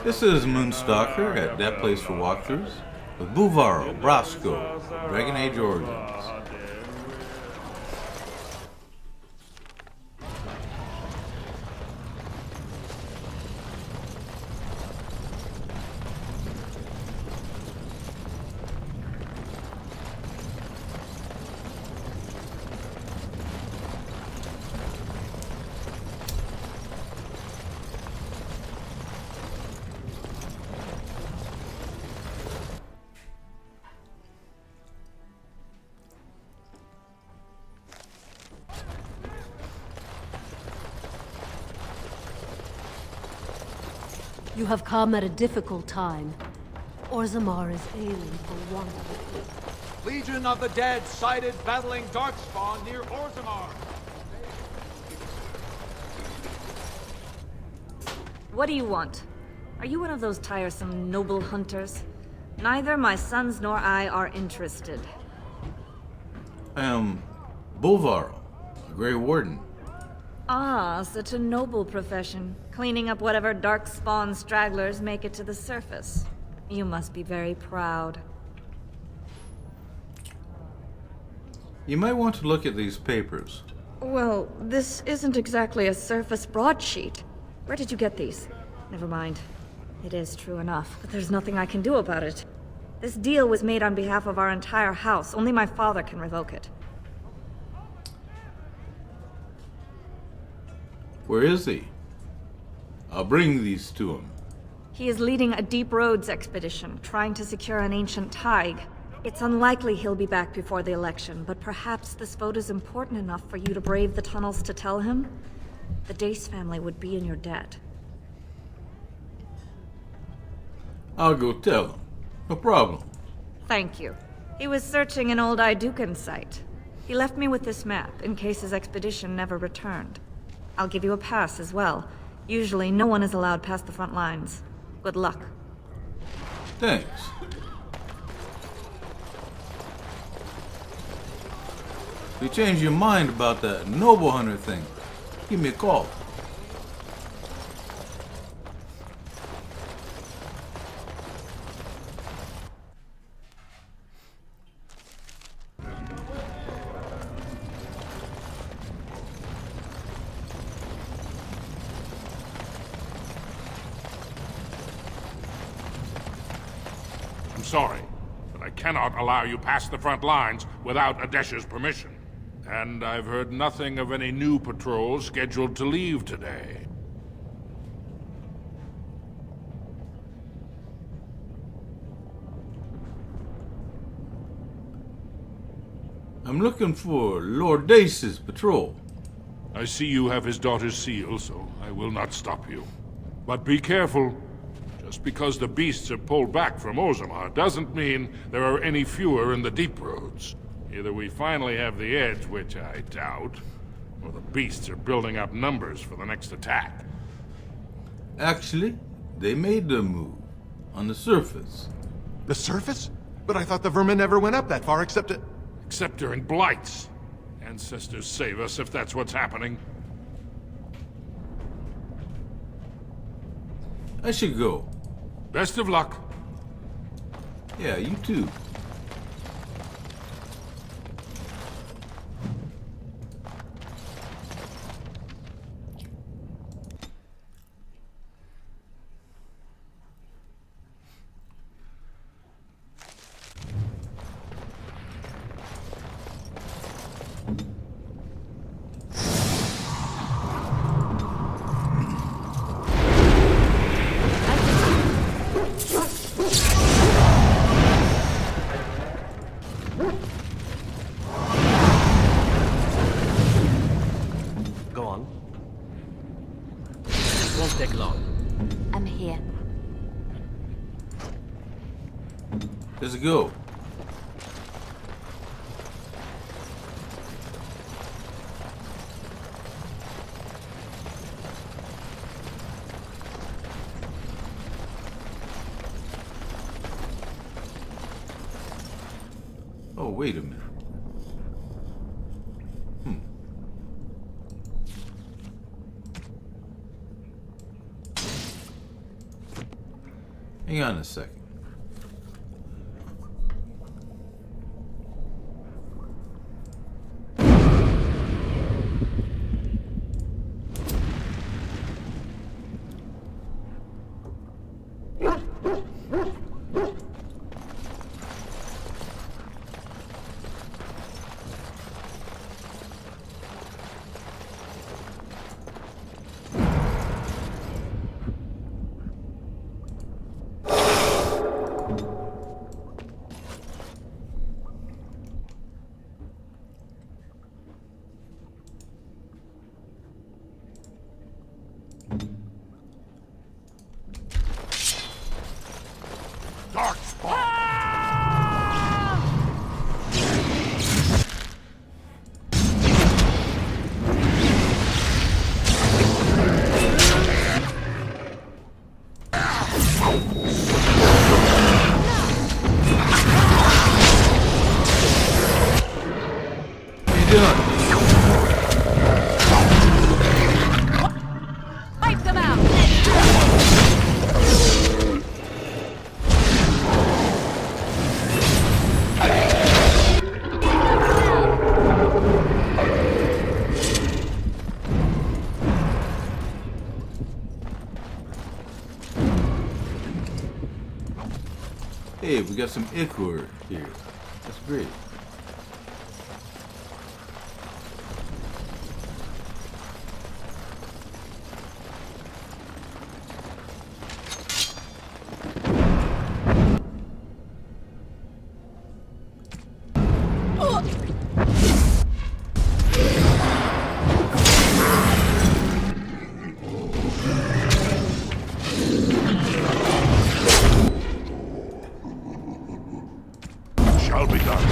This is Moonstalker at that place for walkthroughs with Buulvarl, Roscoe, Dragon Age Origins. You have come at a difficult time. Orzammar is ailing for want of you. Legion of the Dead sighted battling Darkspawn near Orzammar. What do you want? Are you one of those tiresome noble hunters? Neither my sons nor I are interested. I am Buulvarl, a Grey Warden. Ah, such a noble profession. Cleaning up whatever Darkspawn stragglers make it to the surface. You must be very proud. You might want to look at these papers. Well, this isn't exactly a surface broadsheet. Where did you get these? Never mind. It is true enough, but there's nothing I can do about it. This deal was made on behalf of our entire house. Only my father can revoke it. Where is he? I'll bring these to him. He is leading a deep roads expedition, trying to secure an ancient thaig. It's unlikely he'll be back before the election, but perhaps this vote is important enough for you to brave the tunnels to tell him? The Dace family would be in your debt. I'll go tell him. No problem. Thank you. He was searching an old Idukan site. He left me with this map, in case his expedition never returned. I'll give you a pass as well. Usually, no one is allowed past the front lines. Good luck. Thanks. If you change your mind about that noble hunter thing, give me a call. I'm sorry, but I cannot allow you past the front lines without Adesh's permission. And I've heard nothing of any new patrols scheduled to leave today. I'm looking for Lord Dace's patrol. I see you have his daughter's seal, so I will not stop you. But be careful. Just because the beasts are pulled back from Orzammar doesn't mean there are any fewer in the deep roads. Either we finally have the edge, which I doubt, or the beasts are building up numbers for the next attack. Actually, they made the move. On the surface. The surface? But I thought the vermin never went up that far except it... Except during blights. Ancestors save us if that's what's happening. I should go. Best of luck. Yeah, you too. Go on. Won't take long. I'm here. Let's go. Oh, wait a minute. Hang on a second. Darkspawn! What are you doing? Wipe them out! Hey, we got some ichor here. That's great. Shall be done.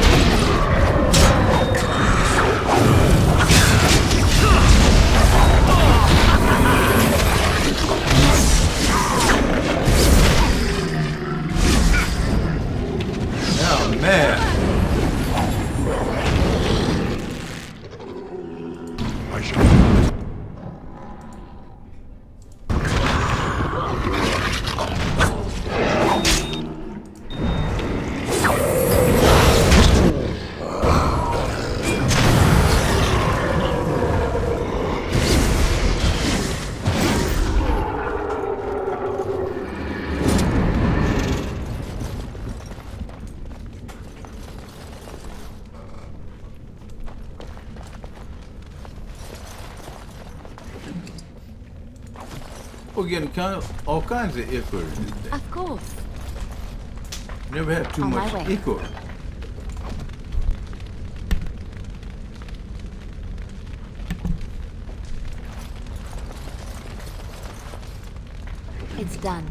Oh man. I shall. We're getting all kinds of ichor these days. Of course. Never had too On my much way. ichor. It's done.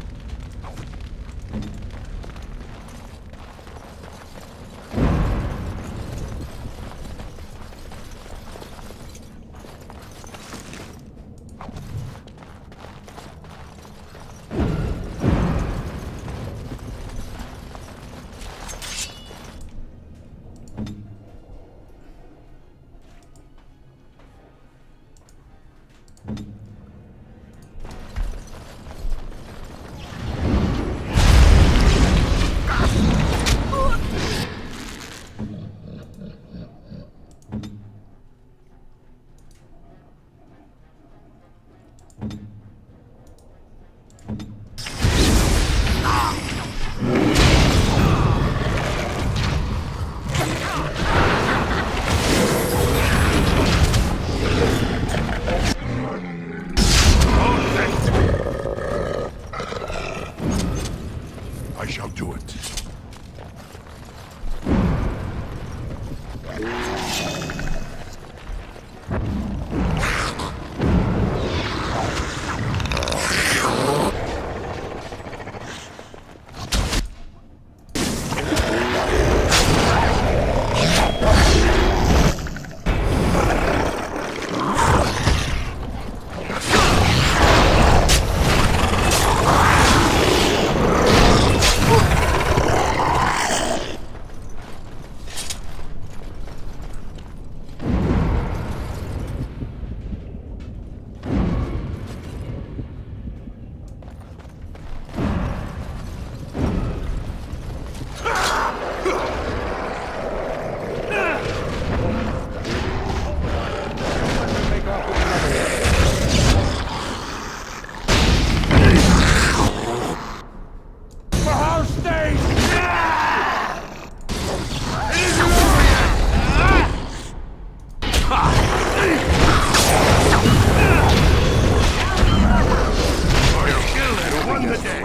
I shall do it.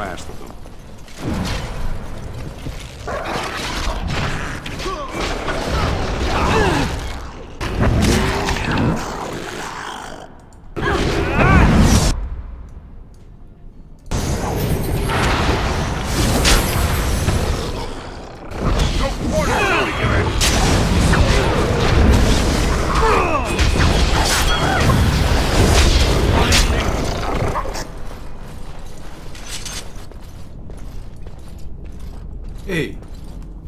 last of them. Hey,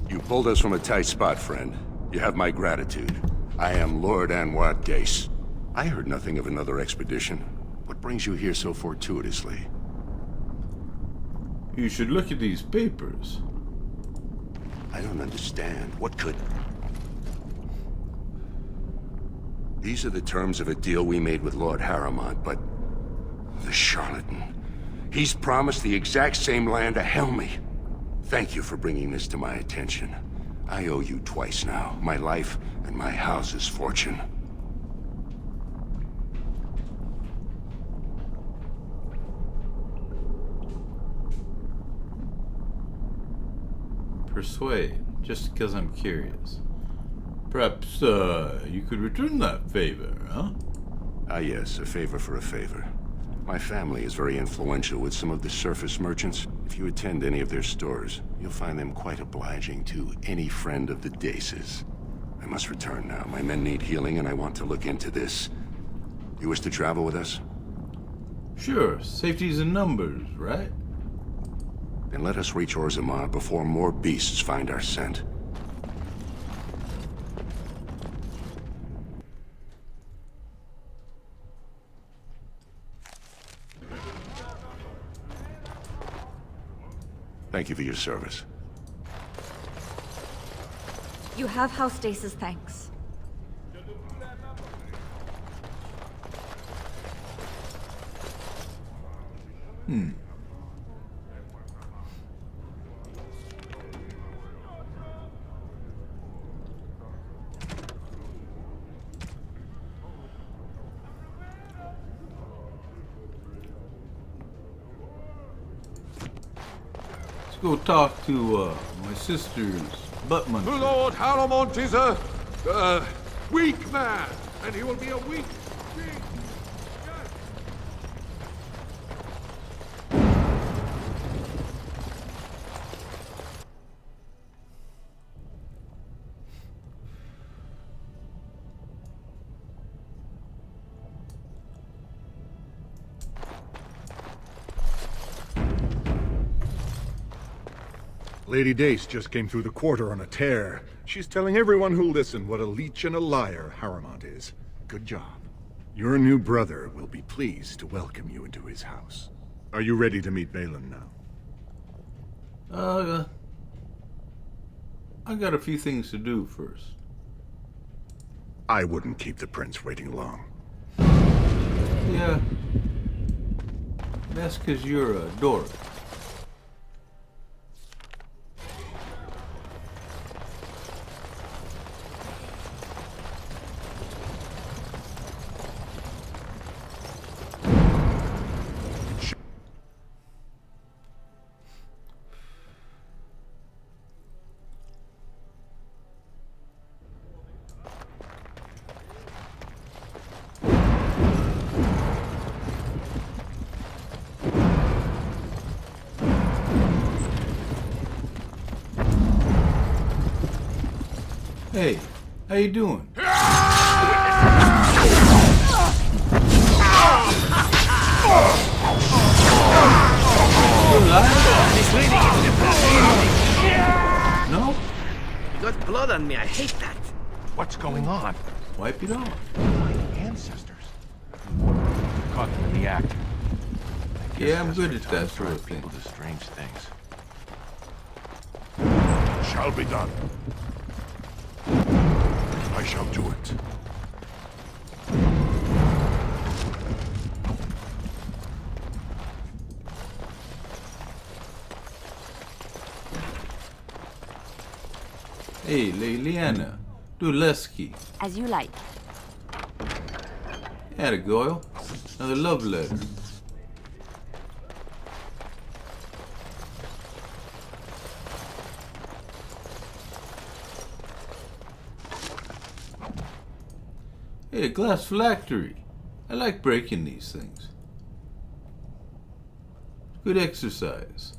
You pulled us from a tight spot, friend. You have my gratitude. I am Lord Anwar Dace. I heard nothing of another expedition. What brings you here so fortuitously? you should look at these papers. I don't understand. What could... These are the terms of a deal we made with Lord Harrimont, but... the charlatan. He's promised the exact same land to Helmy. Thank you for bringing this to my attention. I owe you twice now. My life and my house's fortune. Persuade, just because I'm curious. Perhaps, you could return that favor, huh? Ah yes, a favor for a favor. My family is very influential with some of the surface merchants. If you attend any of their stores, you'll find them quite obliging to any friend of the Daces. I must return now. My men need healing and I want to look into this. You wish to travel with us? Sure, safety's in numbers, right? Then let us reach Orzammar before more beasts find our scent. Thank you for your service. You have House Dace's thanks. Let's go talk to, my sister's butt muncher. Lord Harrimont is a weak man, and he will be a weak king. Yes. Lady Dace just came through the quarter on a tear. She's telling everyone who'll listen what a leech and a liar Harrimont is. Good job. Your new brother will be pleased to welcome you into his house. Are you ready to meet Balin now? I got a few things to do first. I wouldn't keep the prince waiting long. Yeah. That's because you're a dork. Hey, how you doing? No? You got blood on me. I hate that. What's going on? Wipe it off. My ancestors. Caught them in the act. Yeah, I'm good at that sort of thing. People do strange things. Shall be done. I shall do it. Hey, Liliana, do Leske. As you like. Atta Goyle. Another love letter. Hey, a glass phylactery. I like breaking these things. Good exercise.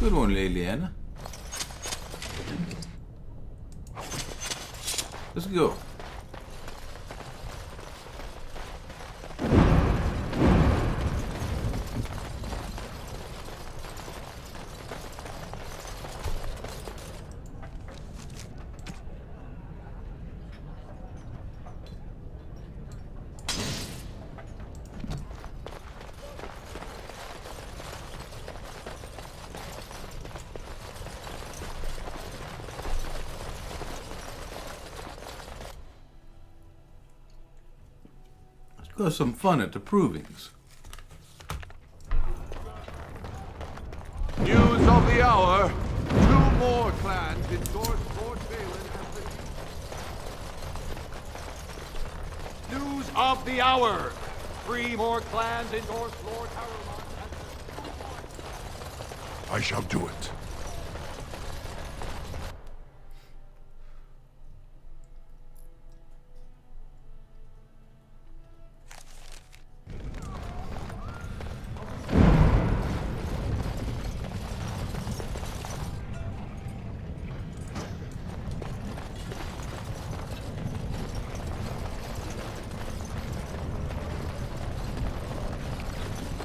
Good one, Liliana. Let's go. Go some fun at the provings. News of the hour. 2 more clans endorse Lord Balin as the... News of the hour. 3 more clans endorse Lord Harrowmont as the... I shall do it.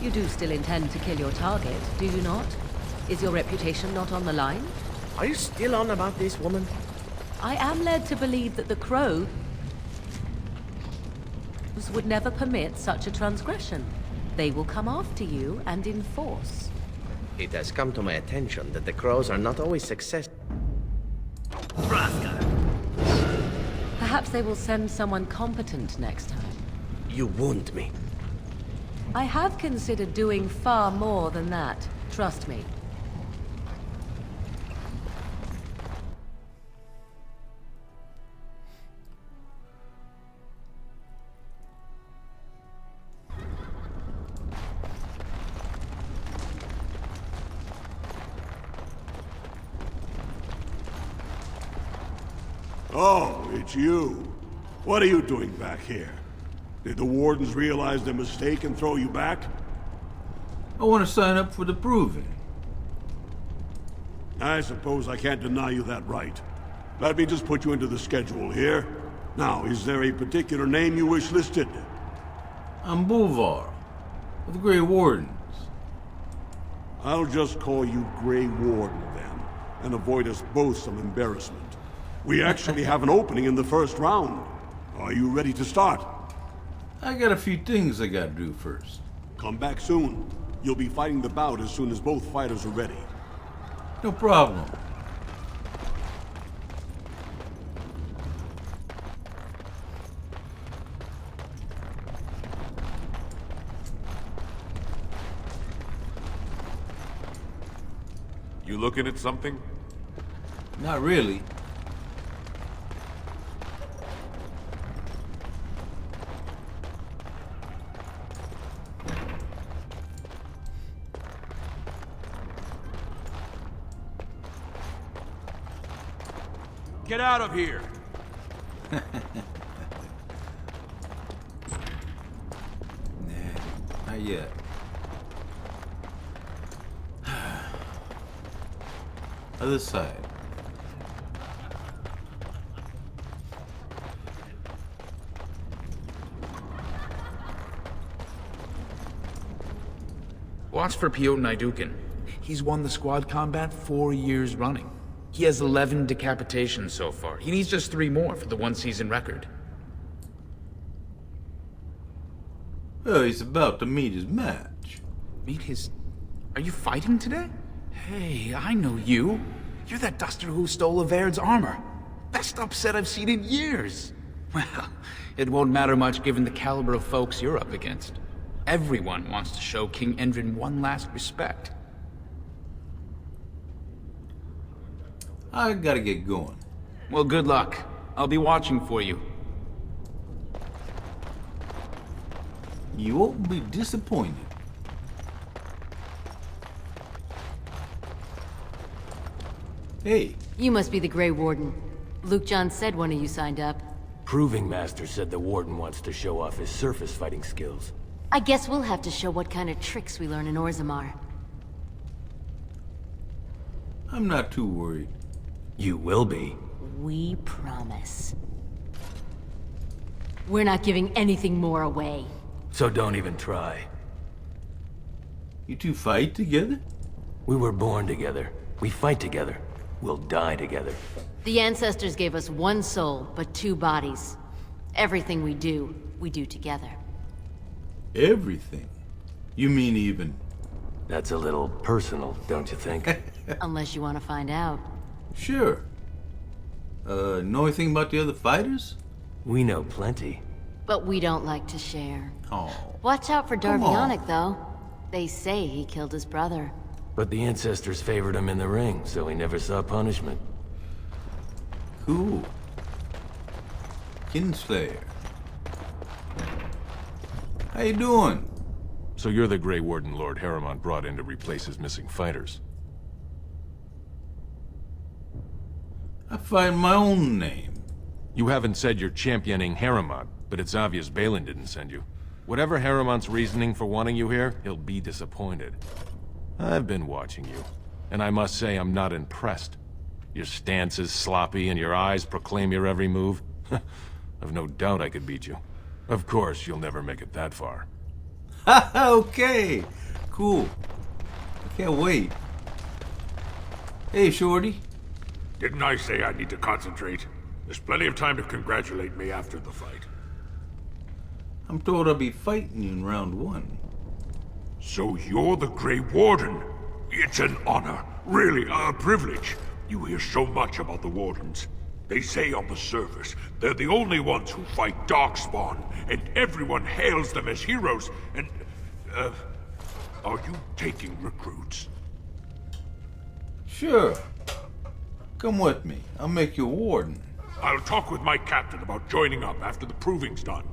You do still intend to kill your target, do you not? Is your reputation not on the line? Are you still on about this woman? I am led to believe that the Crows would never permit such a transgression. They will come after you and enforce. It has come to my attention that the Crows are not always successful. Perhaps they will send someone competent next time. You wound me. I have considered doing far more than that. Trust me. Oh, it's you. What are you doing back here? Did the wardens realize their mistake and throw you back? I want to sign up for the proving. I suppose I can't deny you that right. Let me just put you into the schedule here. Now, is there a particular name you wish listed? I'm Buulvarl, of the Grey Wardens. I'll just call you Grey Warden then, and avoid us both some embarrassment. We actually have an opening in the first round. Are you ready to start? I got a few things I gotta do first. Come back soon. You'll be fighting the bout as soon as both fighters are ready. No problem. You looking at something? Not really. Get out of here! Nah, not yet. Other side. Watch for Piotr Naidukin. He's won the squad combat 4 years running. He has 11 decapitations so far. He needs just 3 more for the 1-season record. Well, he's about to meet his match. Meet his... Are you fighting today? Hey, I know you. You're that duster who stole Avaird's armor. Best upset I've seen in years. Well, it won't matter much given the caliber of folks you're up against. Everyone wants to show King Endrin one last respect. I gotta get going. Well, good luck. I'll be watching for you. You won't be disappointed. Hey. You must be the Grey Warden. Luke John said one of you signed up. Proving Master said the Warden wants to show off his surface fighting skills. I guess we'll have to show what kind of tricks we learn in Orzammar. I'm not too worried. You will be. We promise. We're not giving anything more away. So don't even try. You two fight together? We were born together. We fight together. We'll die together. The ancestors gave us one soul, but two bodies. Everything we do together. Everything? You mean even... That's a little personal, don't you think? Unless you want to find out. Sure. Know anything about the other fighters? We know plenty. But we don't like to share. Oh. Watch out for Darvionic, though. They say he killed his brother. But the ancestors favored him in the ring, so he never saw punishment. Cool. Kinslayer. How you doing? So you're the Grey Warden Lord Harriman brought in to replace his missing fighters. I find my own name. You haven't said you're championing Harriman, but it's obvious Balin didn't send you. Whatever Harriman's reasoning for wanting you here, he'll be disappointed. I've been watching you, and I must say I'm not impressed. Your stance is sloppy and your eyes proclaim your every move. I've no doubt I could beat you. Of course, you'll never make it that far. Okay, cool. I can't wait. Hey, Shorty. Didn't I say I need to concentrate? There's plenty of time to congratulate me after the fight. I'm told I'll be fighting you in round 1. So you're the Grey Warden? It's an honor, really a privilege. You hear so much about the Wardens. They say on the surface, they're the only ones who fight Darkspawn, and everyone hails them as heroes, and... are you taking recruits? Sure. Come with me. I'll make you a warden. I'll talk with my captain about joining up after the proving's done.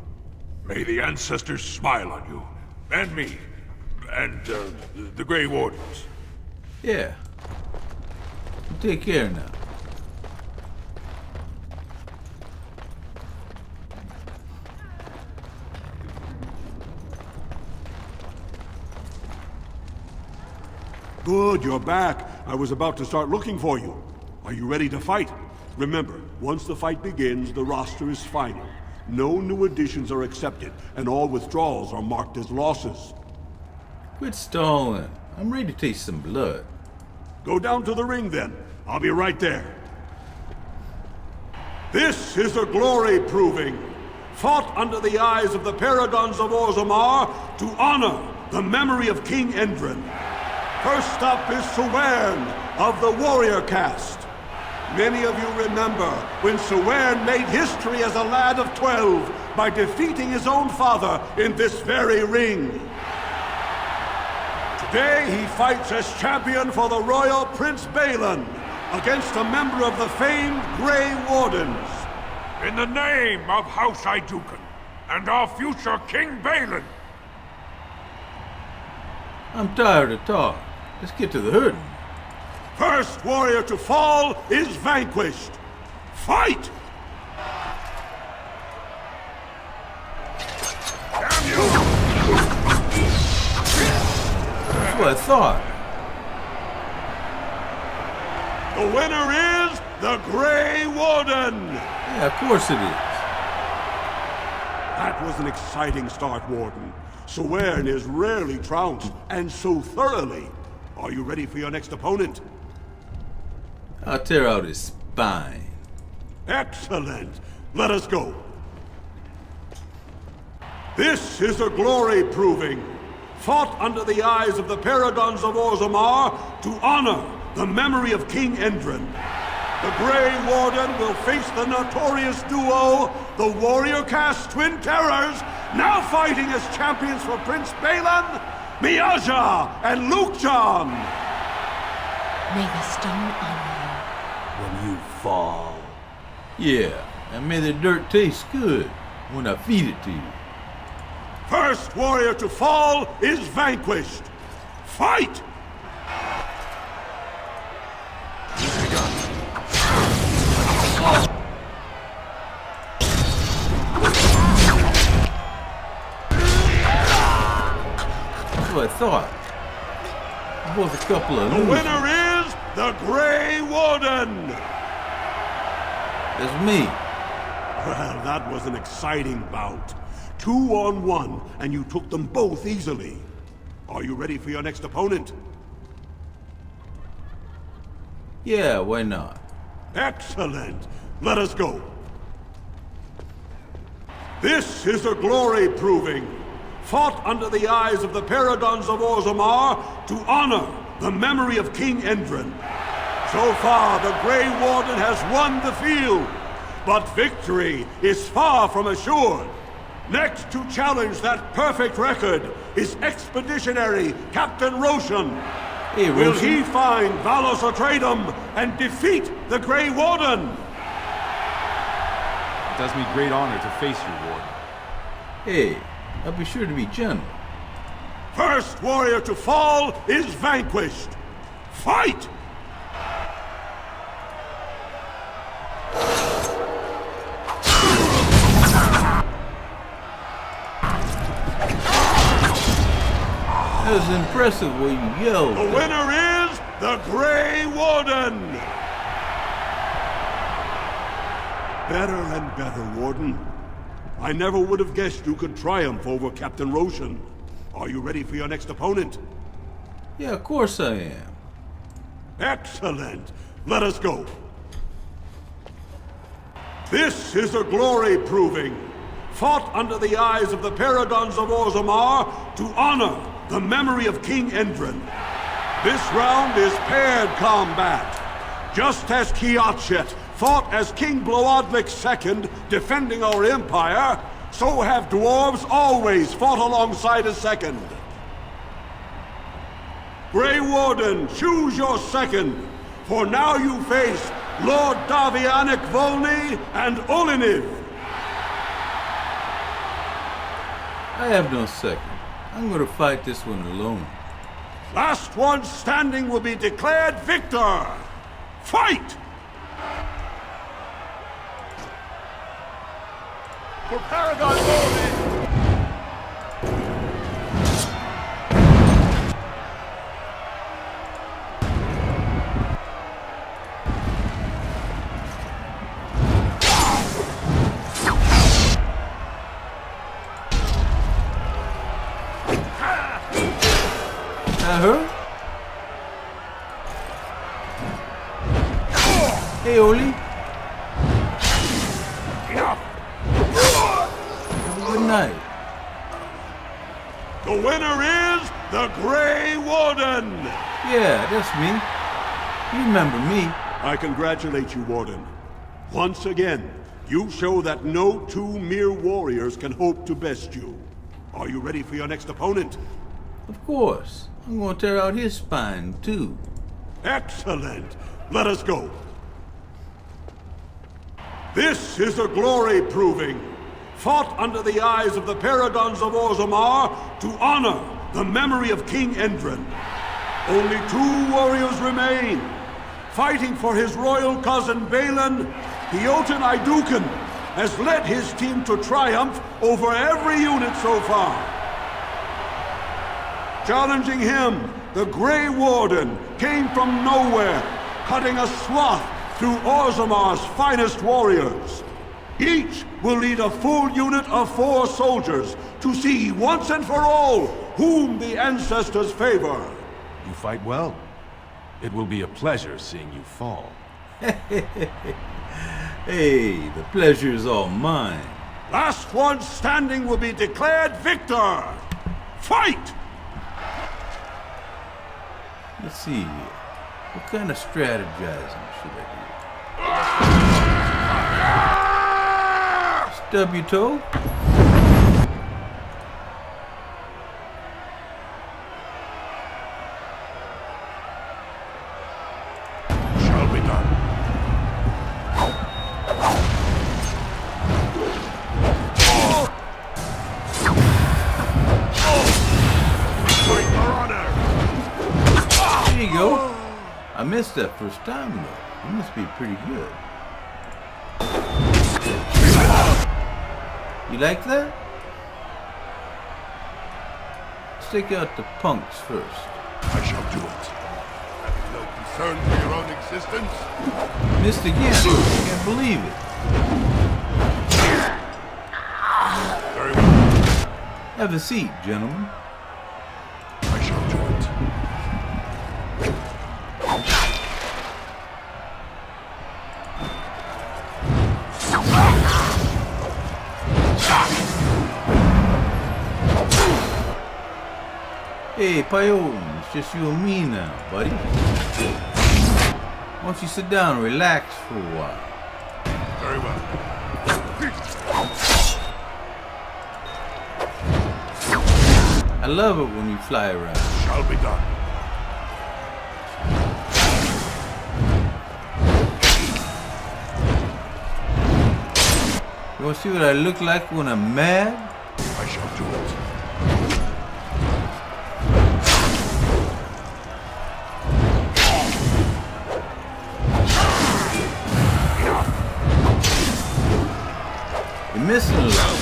May the ancestors smile on you, and me, and, the Grey Wardens. Yeah. Take care now. Good, you're back. I was about to start looking for you. Are you ready to fight? Remember, once the fight begins, the roster is final. No new additions are accepted, and all withdrawals are marked as losses. Quit stalling. I'm ready to taste some blood. Go down to the ring, then. I'll be right there. This is a glory proving, fought under the eyes of the Paragons of Orzammar to honor the memory of King Endrin. First up is Suwern of the Warrior Caste. Many of you remember when Suwern made history as a lad of 12 by defeating his own father in this very ring. Today he fights as champion for the Royal Prince Balin against a member of the famed Grey Wardens. In the name of House Iduken and our future King Balin. I'm tired of talk. Let's get to the hurting. First warrior to fall is vanquished. Fight! Damn you! That's what I thought. The winner is the Grey Warden! Yeah, of course it is. That was an exciting start, Warden. Suwern is rarely trounced, and so thoroughly. Are you ready for your next opponent? I'll tear out his spine. Excellent. Let us go. This is a glory proving, fought under the eyes of the Paragons of Orzammar to honor the memory of King Endrin. the Grey Warden will face the notorious duo, the Warrior Caste Twin Terrors, now fighting as champions for Prince Balin, Miaja and Luke John. May the stone honor When you fall. Yeah, and may the dirt taste good when I feed it to you. First warrior to fall is vanquished. Fight! That's what I thought. Both a couple of The losers. winner is the Grey Warden! That's me. Well, that was an exciting bout. 2-on-1, and you took them both easily. Are you ready for your next opponent? Yeah, why not? Excellent. Let us go. This is a glory proving, fought under the eyes of the Paragons of Orzammar to honor the memory of King Endrin. So far, the Grey Warden has won the field, but victory is far from assured. Next to challenge that perfect record is Expeditionary Captain Roshan. Hey, Will Roshan. he find Valos Atreidim and defeat the Grey Warden? It does me great honor to face you, Warden. Hey, I'll be sure to be gentle. First warrior to fall is vanquished. Fight! That was impressive when you yelled. The winner is the Grey Warden! Better and better, Warden. I never would have guessed you could triumph over Captain Roshan. Are you ready for your next opponent? Yeah, of course I am. Excellent. Let us go. This is a glory proving, fought under the eyes of the Paragons of Orzammar to honor the memory of King Endrin. This round is paired combat. Just as Kiatchet fought as King Bloodlik II, defending our empire, so have dwarves always fought alongside a second. Grey Warden, choose your second, for now you face Lord Davianic Volney and Oliniv. I have no second. I'm gonna fight this one alone. Last one standing will be declared victor. Fight! For Paragon Volney! That hurt? Hey, Oli. Enough! Have a good night. The winner is the Grey Warden! Yeah, that's me. You remember me. I congratulate you, Warden. Once again, you show that no two mere warriors can hope to best you. Are you ready for your next opponent? Of course. I'm gonna tear out his spine, too. Excellent. Let us go. This is a glory proving, fought under the eyes of the Paragons of Orzammar to honor the memory of King Endrin. Only two warriors remain. Fighting for his royal cousin Balin, Eoten Iduken has led his team to triumph over every unit so far. Challenging him, the Grey Warden came from nowhere, cutting a swath through Orzammar's finest warriors. Each will lead a full unit of 4 soldiers to see once and for all whom the ancestors favor. You fight well. It will be a pleasure seeing you fall. Hey, the pleasure is all mine. Last one standing will be declared victor. Fight! Let's see here. What kind of strategizing should I Stub your toe? Shall be done. There you go. I missed that first time though. You must be pretty good. You like that? Stick out the punks first. I shall do it. Having no concern for your own existence? Missed again. I can't believe it. Very well. Have a seat, gentlemen. I shall do it. Hey, Pyotin, it's just you and me now, buddy. Why don't you sit down and relax for a while? Very well. I love it when you fly around. Shall be done. You want to see what I look like when I'm mad? I shall do it. You're missing a lot.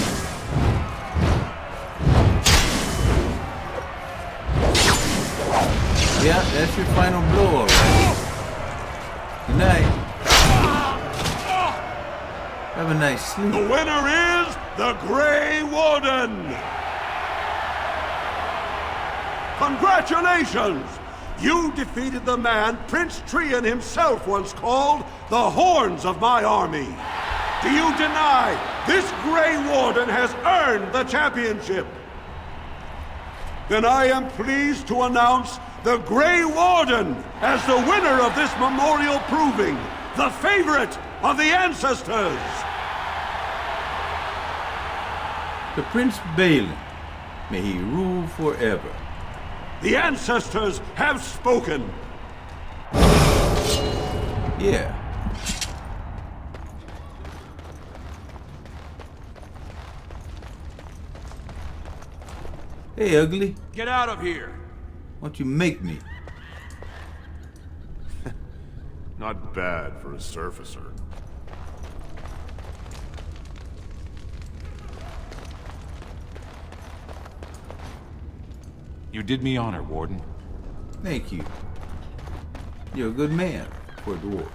Yeah, that's your final blow, alright. Good night. Have a nice sleep. The winner is the Grey Warden! Congratulations! You defeated the man Prince Trian himself once called the Horns of my army. Do you deny this Grey Warden has earned the championship? Then I am pleased to announce the Grey Warden as the winner of this memorial proving, the favorite of the ancestors. The Prince Balin, may he rule forever. The ancestors have spoken. Yeah. Hey, ugly. Get out of here. Why don't you make me? Not bad for a surfacer. You did me honor, Warden. Thank you. You're a good man for a dwarf.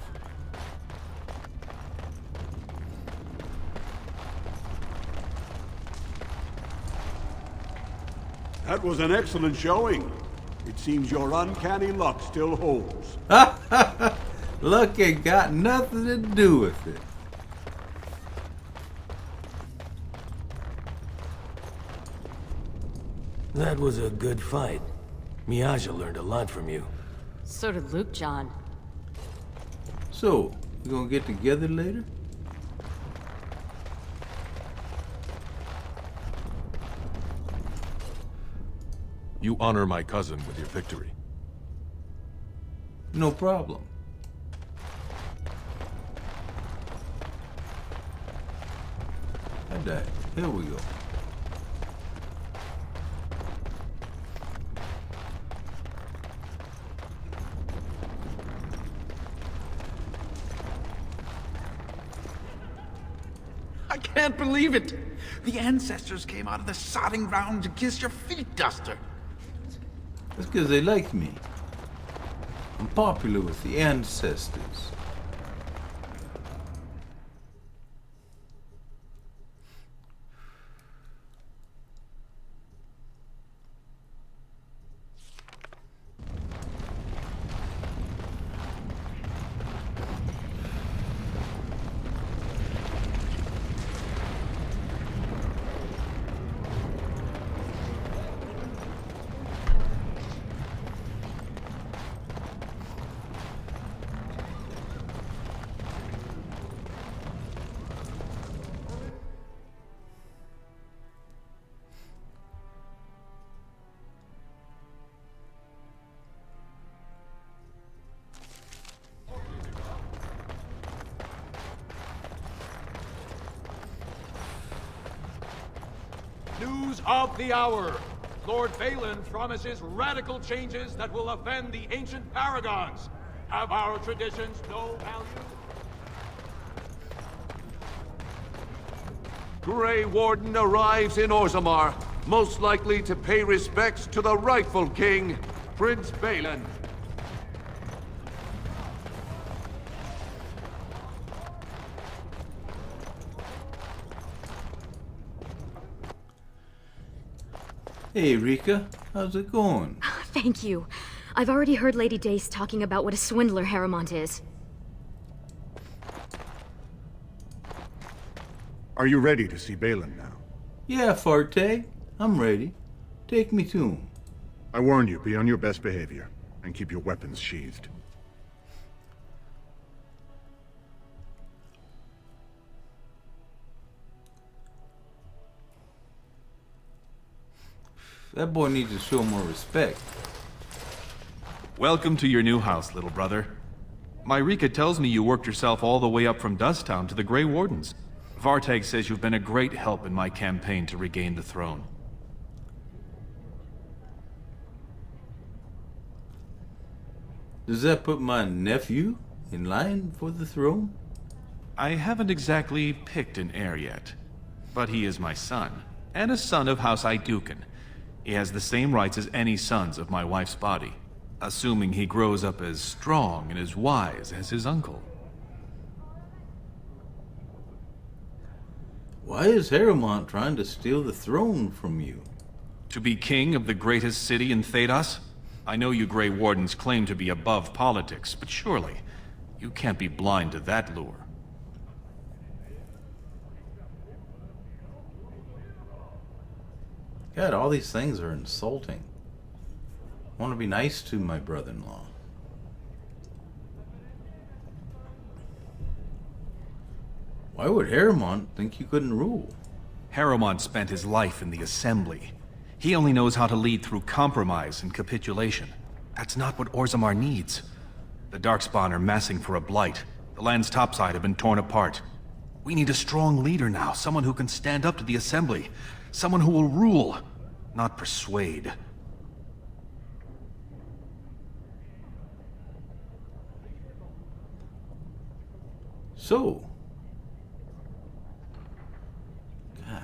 That was an excellent showing. It seems your uncanny luck still holds. Luck ain't got nothing to do with it. That was a good fight. Miaja learned a lot from you. So did Luke, John. So, you gonna get together later? You honor my cousin with your victory. No problem. I died. Here we go. I can't believe it! The ancestors came out of the sodding ground to kiss your feet, Duster. That's because they like me. I'm popular with the ancestors. News of the hour. Lord Balin promises radical changes that will offend the ancient paragons. Have our traditions no value? Grey Warden arrives in Orzammar, most likely to pay respects to the rightful king, Prince Balin. Hey, Rika. How's it going? Thank you. I've already heard Lady Dace talking about what a swindler Harrowmont is. Are you ready to see Balin now? Yeah, Farte. I'm ready. Take me to him. I warn you, be on your best behavior, and keep your weapons sheathed. That boy needs to show more respect. Welcome to your new house, little brother. My Rika tells me you worked yourself all the way up from Dusttown to the Grey Wardens. Vartag says you've been a great help in my campaign to regain the throne. Does that put my nephew in line for the throne? I haven't exactly picked an heir yet, but he is my son, and a son of House Iduken. He has the same rights as any sons of my wife's body, assuming he grows up as strong and as wise as his uncle. Why is Harrowmont trying to steal the throne from you? To be king of the greatest city in Thedas? I know you Grey Wardens claim to be above politics, but surely you can't be blind to that lure. God, all these things are insulting. I want to be nice to my brother-in-law. Why would Harrowmont think you couldn't rule? Harrowmont spent his life in the Assembly. He only knows how to lead through compromise and capitulation. That's not what Orzammar needs. The Darkspawn are massing for a blight. The land's topside have been torn apart. We need a strong leader now, someone who can stand up to the Assembly. Someone who will rule, not persuade. So, God.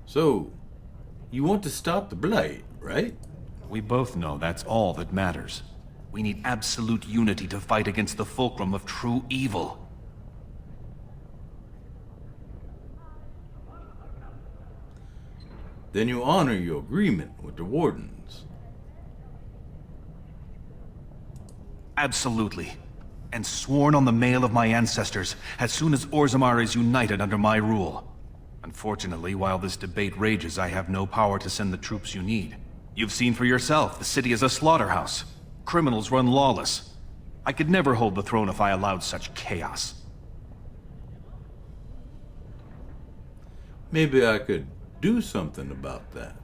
So, you want to stop the blight, right? We both know that's all that matters. We need absolute unity to fight against the fulcrum of true evil. Then you honor your agreement with the Wardens. Absolutely. And sworn on the mail of my ancestors, as soon as Orzammar is united under my rule. Unfortunately, while this debate rages, I have no power to send the troops you need. You've seen for yourself, the city is a slaughterhouse. Criminals run lawless. I could never hold the throne if I allowed such chaos. Maybe I could do something about that.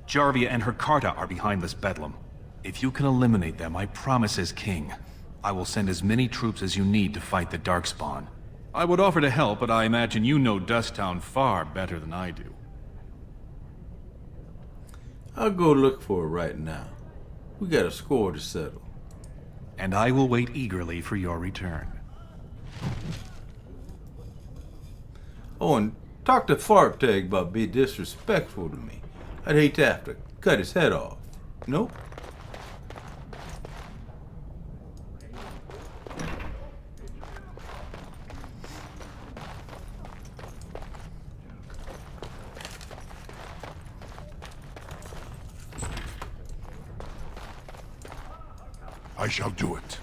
Jarvia and her Carta are behind this bedlam. If you can eliminate them, I promise as king, I will send as many troops as you need to fight the Darkspawn. I would offer to help, but I imagine you know Dusttown far better than I do. I'll go look for it right now. We got a score to settle. And I will wait eagerly for your return. Oh, and talk to Fartag about being disrespectful to me. I'd hate to have to cut his head off. Nope. I shall do it.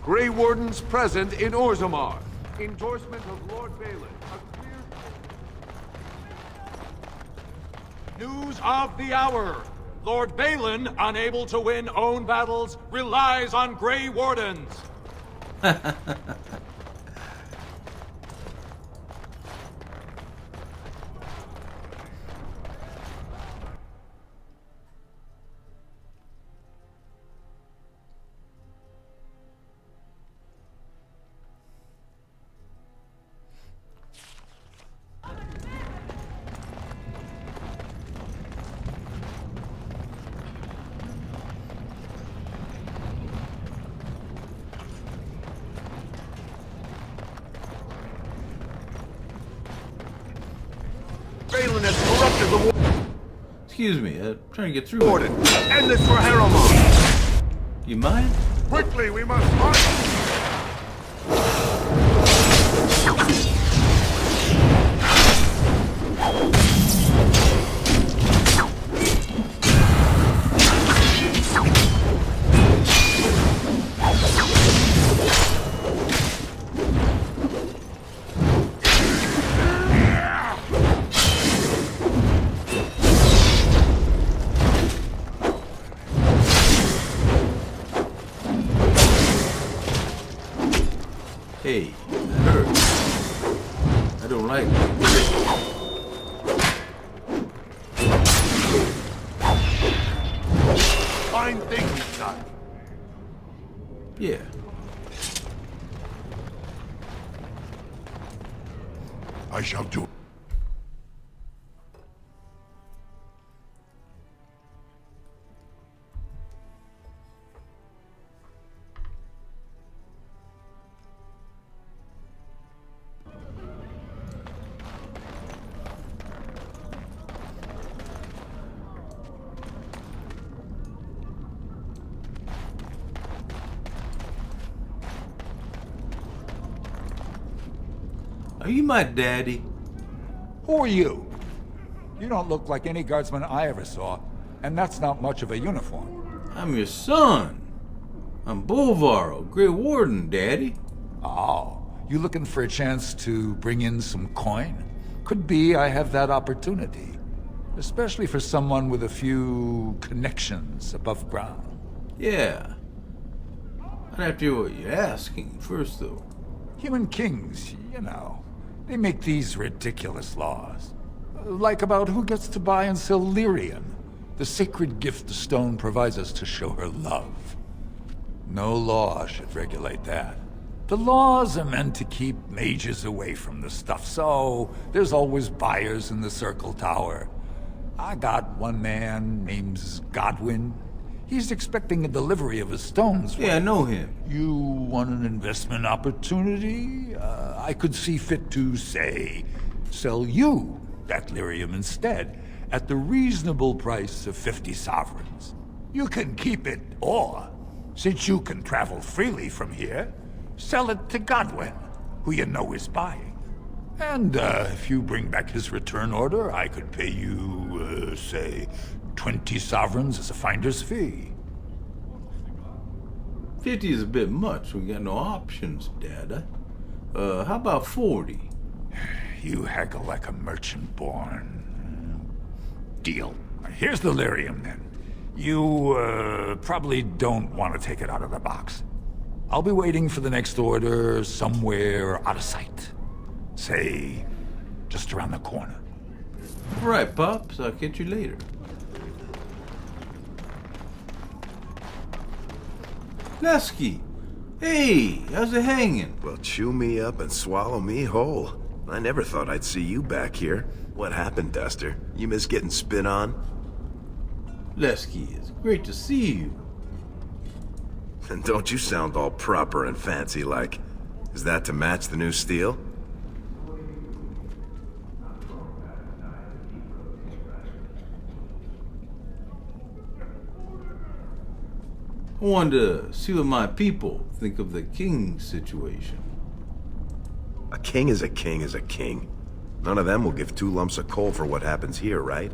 Grey Wardens present in Orzammar. Endorsement of Lord Balin. News of the hour. Lord Balin, unable to win own battles, relies on Grey Wardens. Balin has corrupted the war. Excuse me, trying to get through. Warden, end this for Harriman. You mind? Quickly, we must march. Hey, that hurts. I don't like it. Fine thing you've done. Yeah. I shall do it. Are you my daddy? Who are you? You don't look like any guardsman I ever saw, and that's not much of a uniform. I'm your son. I'm Buulvarl, Grey Warden, Daddy. Oh, you looking for a chance to bring in some coin? Could be I have that opportunity. Especially for someone with a few connections above ground. Yeah. I'd have to hear what you're asking first, though. Human kings, you know. They make these ridiculous laws. Like about who gets to buy and sell lyrium, the sacred gift the stone provides us to show her love. No law should regulate that. The laws are meant to keep mages away from the stuff, so there's always buyers in the Circle Tower. I got one man named Godwin. He's expecting a delivery of his stones. Yeah, I know him. You want an investment opportunity? I could see fit to, say, sell you that lyrium instead, at the reasonable price of 50 sovereigns. You can keep it, or, since you can travel freely from here, sell it to Godwin, who you know is buying. And if you bring back his return order, I could pay you, say, 20 sovereigns as a finder's fee. 50 is a bit much. We got no options, Dada. How about 40? You haggle like a merchant born. Deal. Here's the lyrium, then. You, probably don't want to take it out of the box. I'll be waiting for the next order somewhere out of sight. Say, just around the corner. All right, Pops. I'll catch you later. Leske! Hey, how's it hanging? Well, chew me up and swallow me whole. I never thought I'd see you back here. What happened, Duster? You miss getting spit on? Leske, it's great to see you. And don't you sound all proper and fancy like. Is that to match the new steel? I wanted to see what my people think of the king situation. A king is a king is a king. None of them will give 2 lumps of coal for what happens here, right?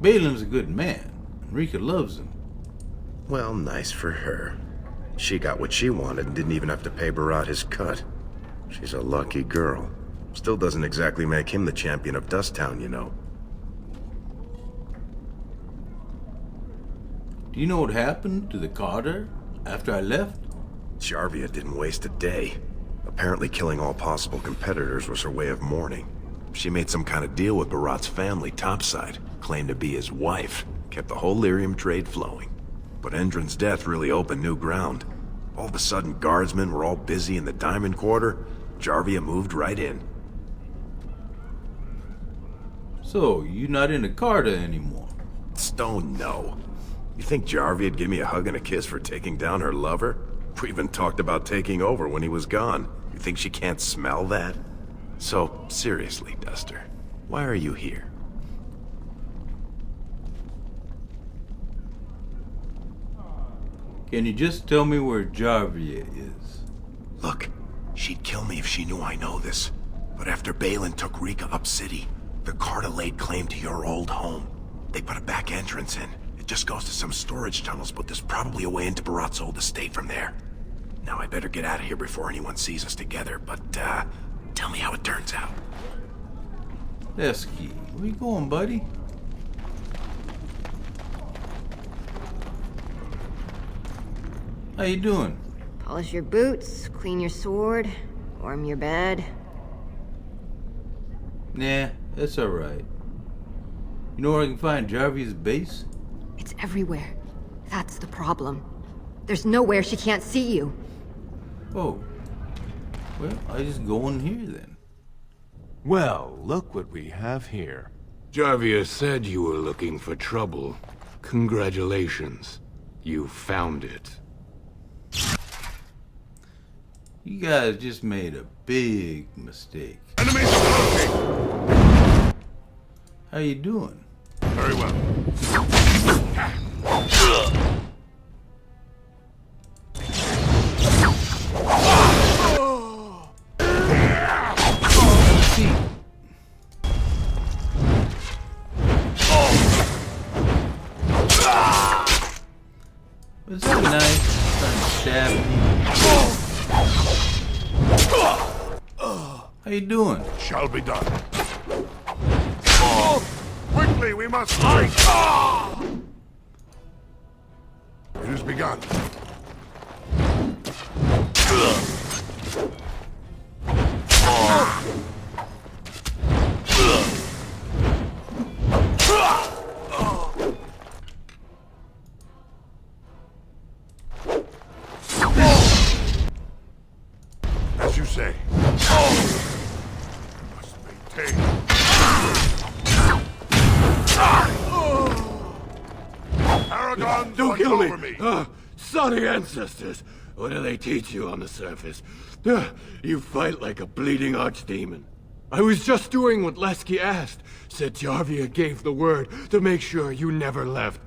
Balin's a good man. Rika loves him. Well, nice for her. She got what she wanted and didn't even have to pay Barat his cut. She's a lucky girl. Still doesn't exactly make him the champion of Dust Town, you know. Do you know what happened to the Carter after I left? Jarvia didn't waste a day. Apparently killing all possible competitors was her way of mourning. She made some kind of deal with Barat's family topside, claimed to be his wife, kept the whole lyrium trade flowing. But Endron's death really opened new ground. All of a sudden, guardsmen were all busy in the Diamond Quarter. Jarvia moved right in. So, you're not in the Carter anymore? Stone, no. You think Jarvia'd give me a hug and a kiss for taking down her lover? We even talked about taking over when he was gone. You think she can't smell that? So, seriously, Duster, why are you here? Can you just tell me where Jarvia is? Look, she'd kill me if she knew I know this. But after Balin took Rika up city, the Carter laid claim to your old home. They put a back entrance in. It just goes to some storage tunnels, but there's probably a way into Barat's old estate from there. Now I better get out of here before anyone sees us together, but, tell me how it turns out. Leske, where you going, buddy? How you doing? Polish your boots, clean your sword, warm your bed. Nah, that's alright. You know where I can find Jarvia's base? It's everywhere. That's the problem. There's nowhere she can't see you. Oh. Well, I just go in here then. Well, look what we have here. Jarvia said you were looking for trouble. Congratulations. You found it. You guys just made a big mistake. Enemies approaching! How you doing? Very well. Was that nice? Trying to stab me. How you doing? Shall be done. Quickly, we must fight! It has begun. As you say. Must maintain. Aragorn, Don't kill over me! me. Sorry ancestors. What do they teach you on the surface? You fight like a bleeding archdemon. I was just doing what Leske asked. Said Jarvia gave the word to make sure you never left.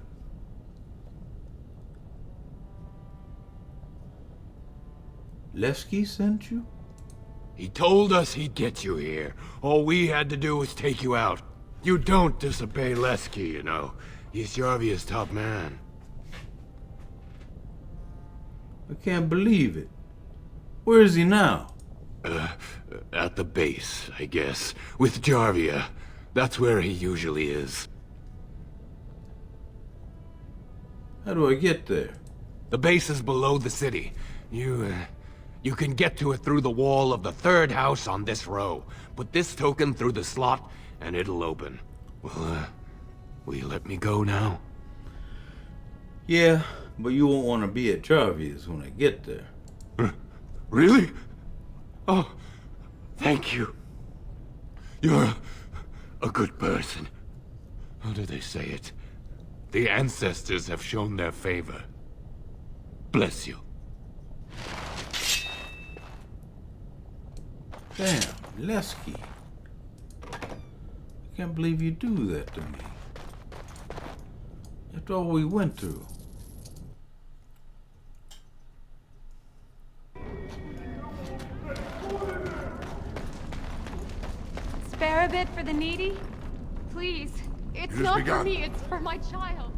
Leske sent you? He told us he'd get you here. All we had to do was take you out. You don't disobey Leske, you know. He's Jarvia's top man. I can't believe it. Where is he now? At the base, I guess. With Jarvia. That's where he usually is. How do I get there? The base is below the city. You can get to it through the wall of the third house on this row. Put this token through the slot, and it'll open. Well, will you let me go now? Yeah, but you won't want to be at Jarvia's when I get there. Really? Oh, thank you. You're a good person. How do they say it? The ancestors have shown their favor. Bless you. Damn, Leske. I can't believe you do that to me. After all we went through. Spare a bit for the needy? Please. It's not for me, it's for my child.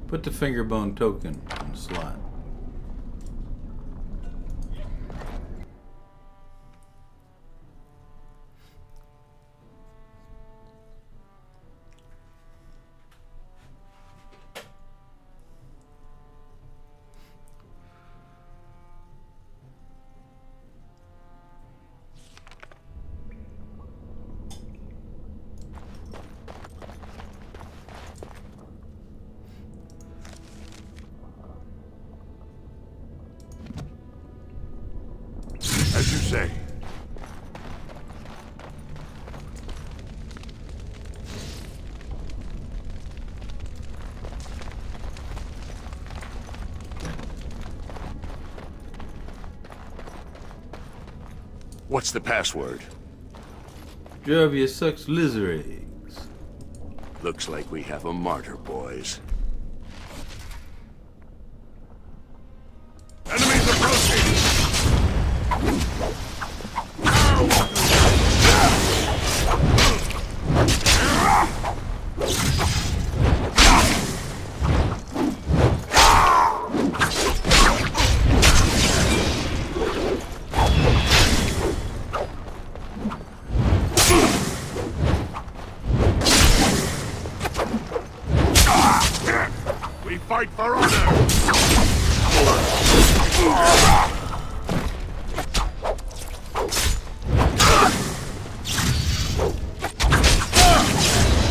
Put the fingerbone token in the slot. say? What's the password? Jervia sucks lizard eggs. Looks like we have a martyr, boys. Enemies approaching! We fight for honor!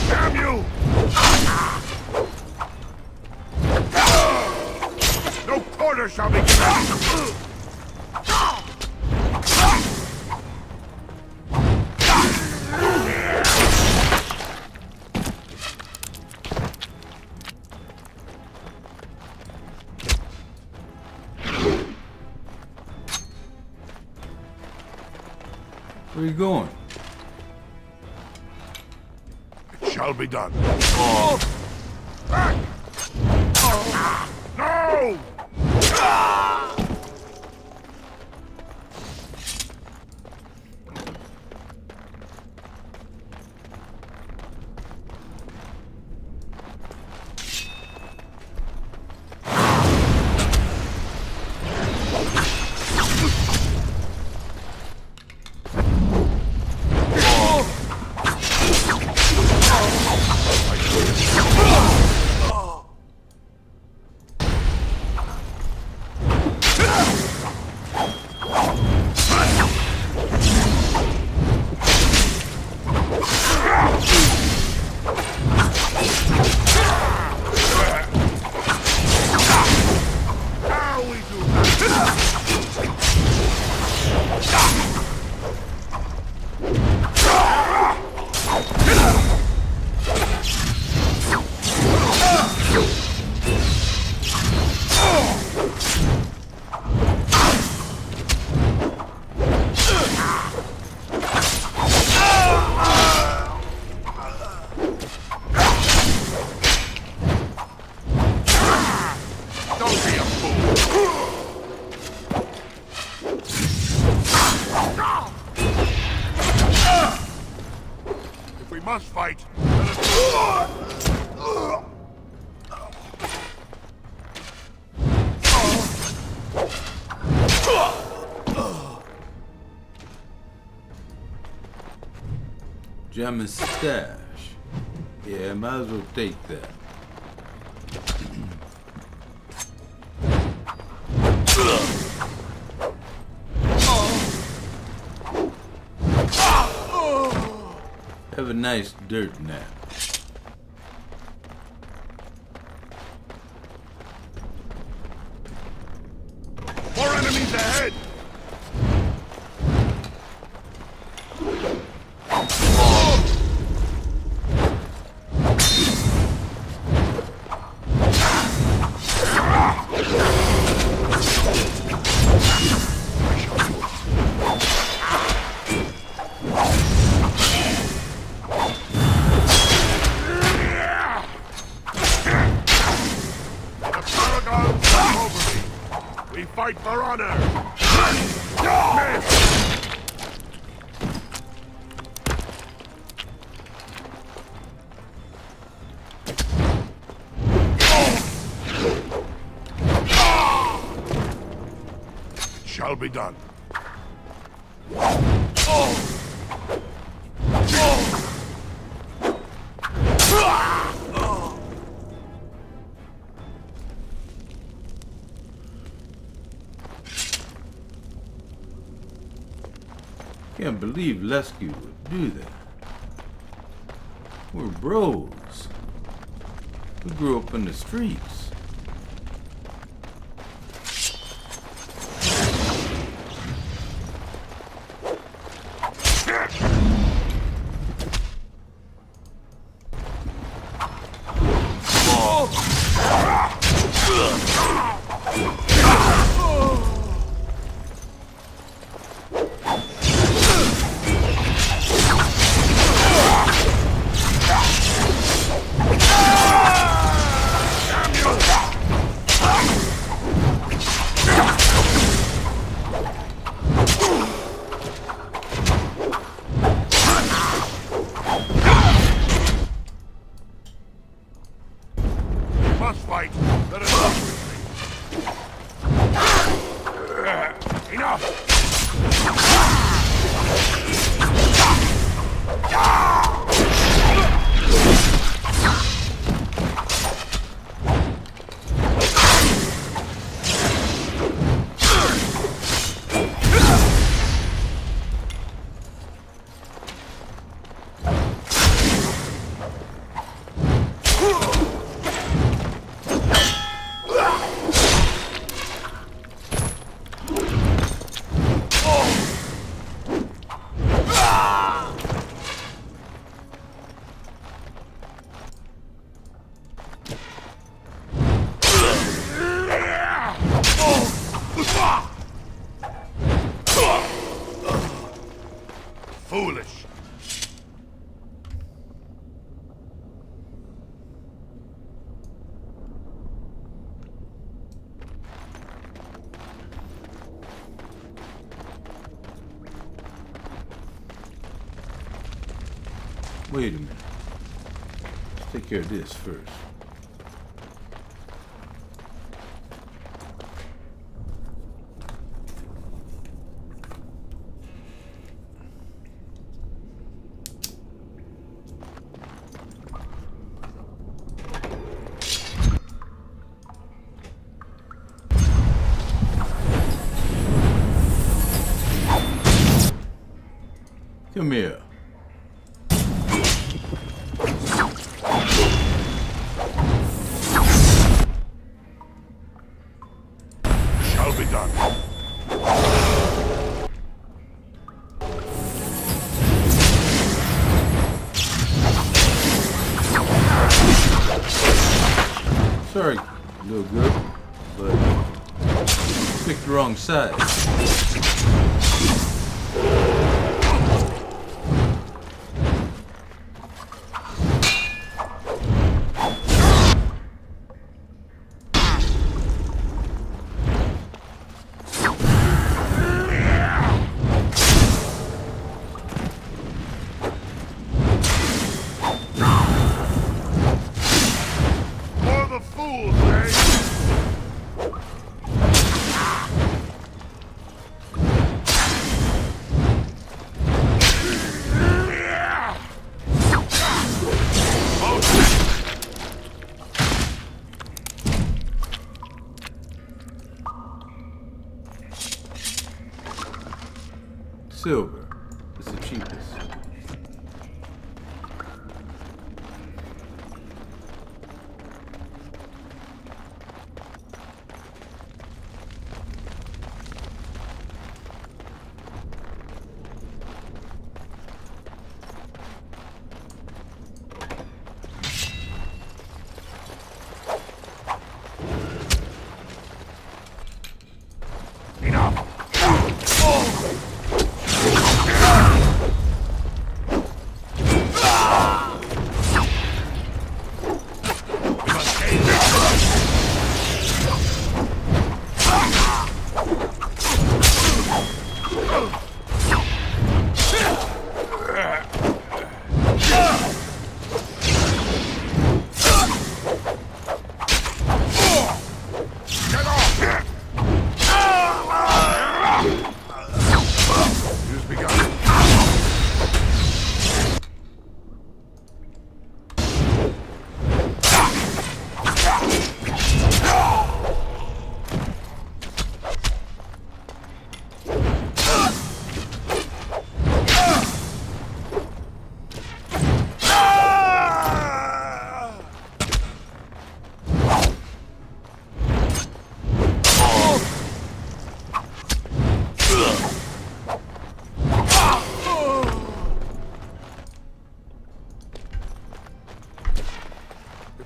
Damn you! No quarter shall be given! Where you going? It shall be done. Oh! Back! Oh! No! Must fight. Gemma's stash. Yeah, might as well take that. Have a nice dirt nap. More enemies ahead! Fight for honor! It shall be done. Can't believe Leske would do that. We're bros. We grew up in the streets. Wait a minute. Let's take care of this first. Come here. Shall be done. Sorry, little girl, but you picked the wrong side. Silver is the cheapest.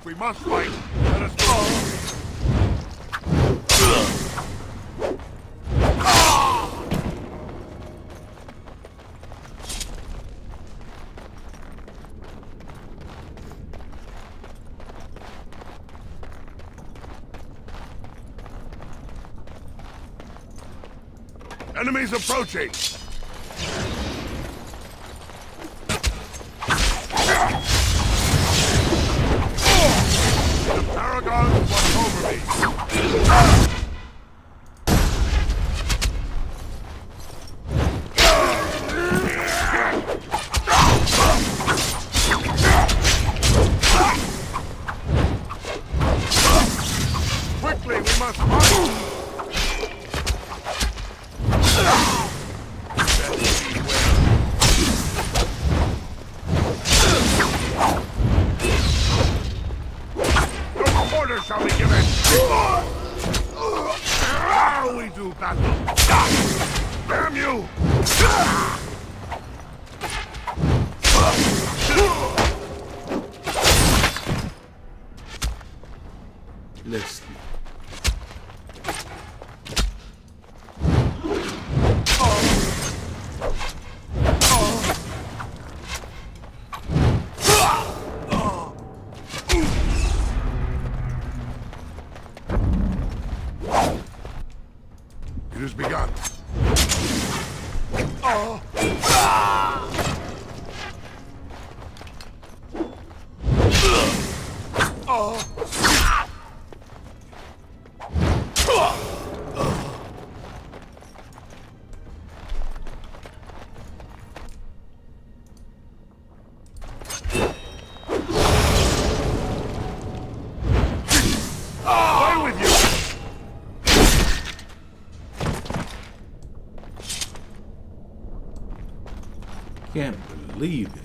We must fight. Let us go. Enemies approaching. Paragons watch over me. Quickly, we must fight. Shall we give it? Now we do battle. Damn you! Leske. It has begun. Can't believe it.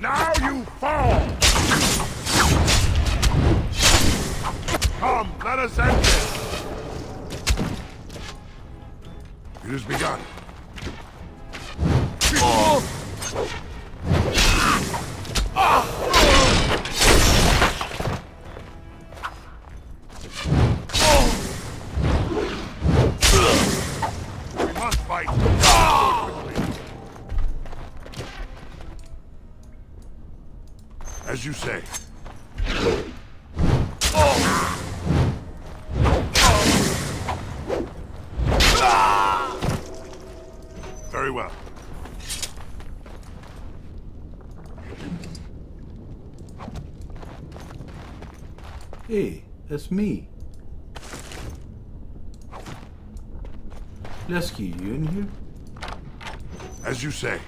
Now you fall! Come, let us end this! It has begun. We must fight. As you say. Very well. Hey, that's me. Leske, you in here? As you say.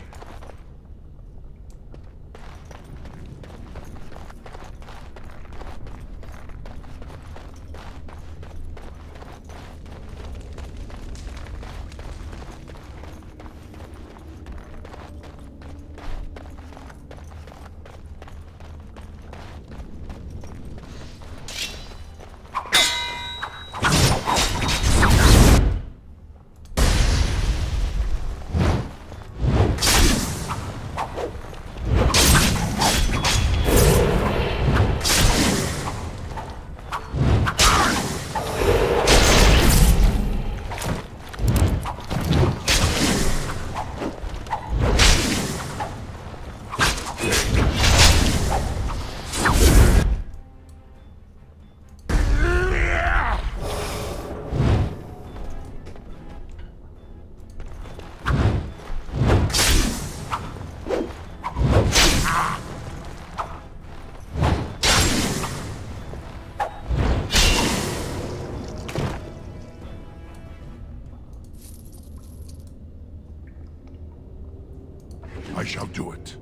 I shall do it.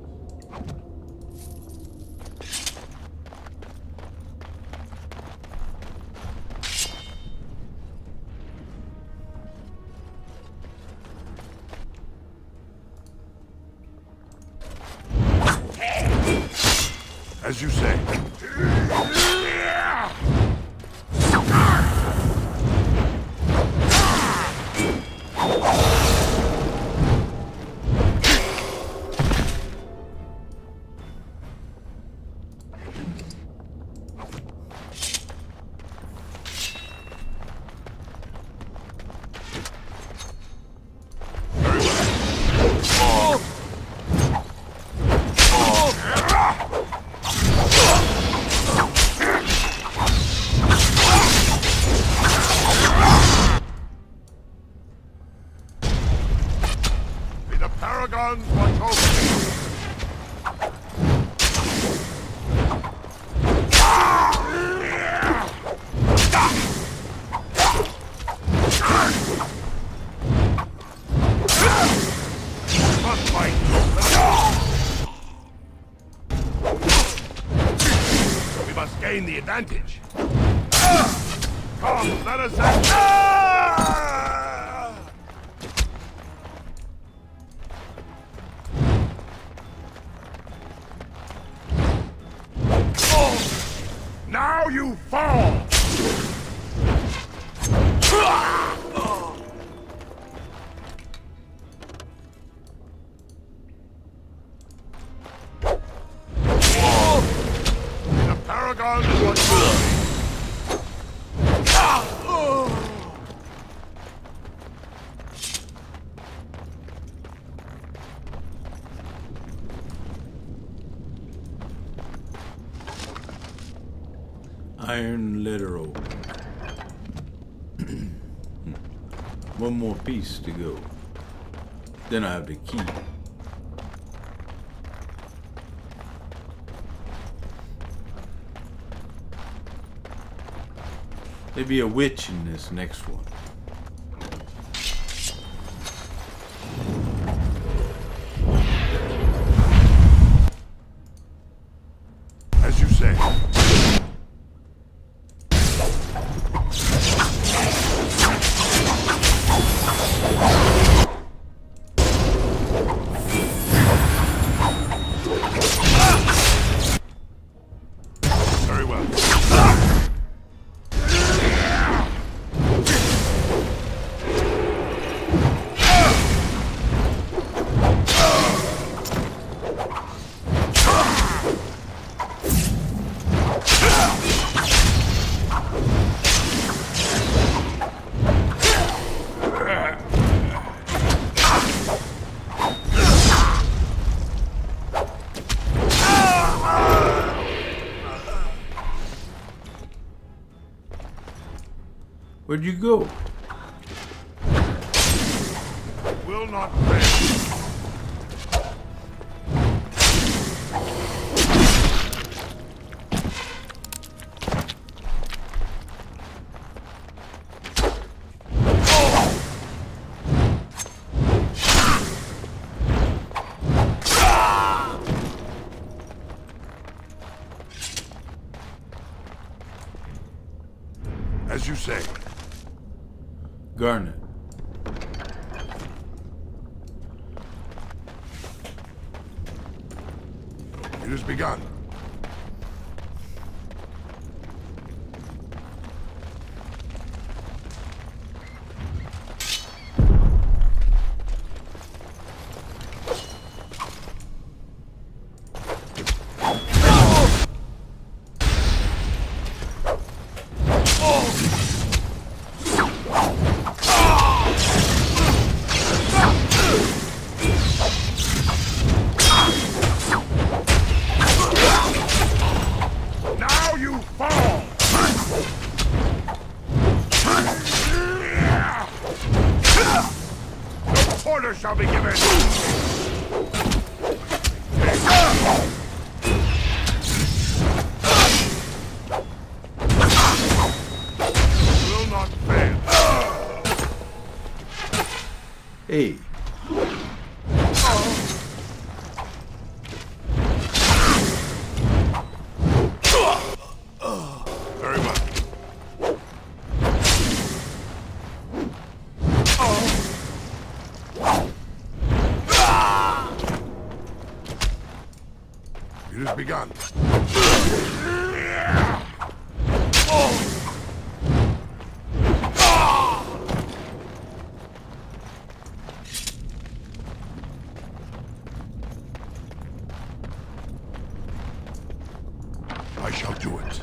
As you say. gain the advantage. Come, let us Now you fall! The Paragon is what Iron letter open. One more piece to go. Then I have the key. There'll be a witch in this next one. As you say. Very well. Where'd you go? Will not fail. As you say. Garnet. It has begun. Now you fall! No quarter shall be given! Will not fail. Hey. Very well. It has begun. I shall do it.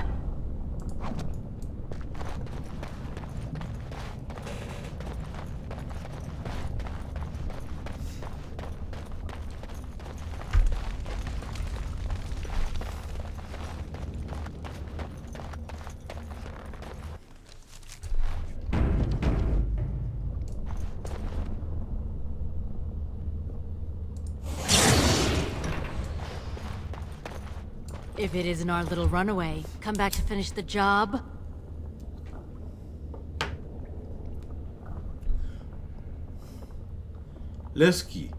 If it isn't our little runaway, come back to finish the job? Leske,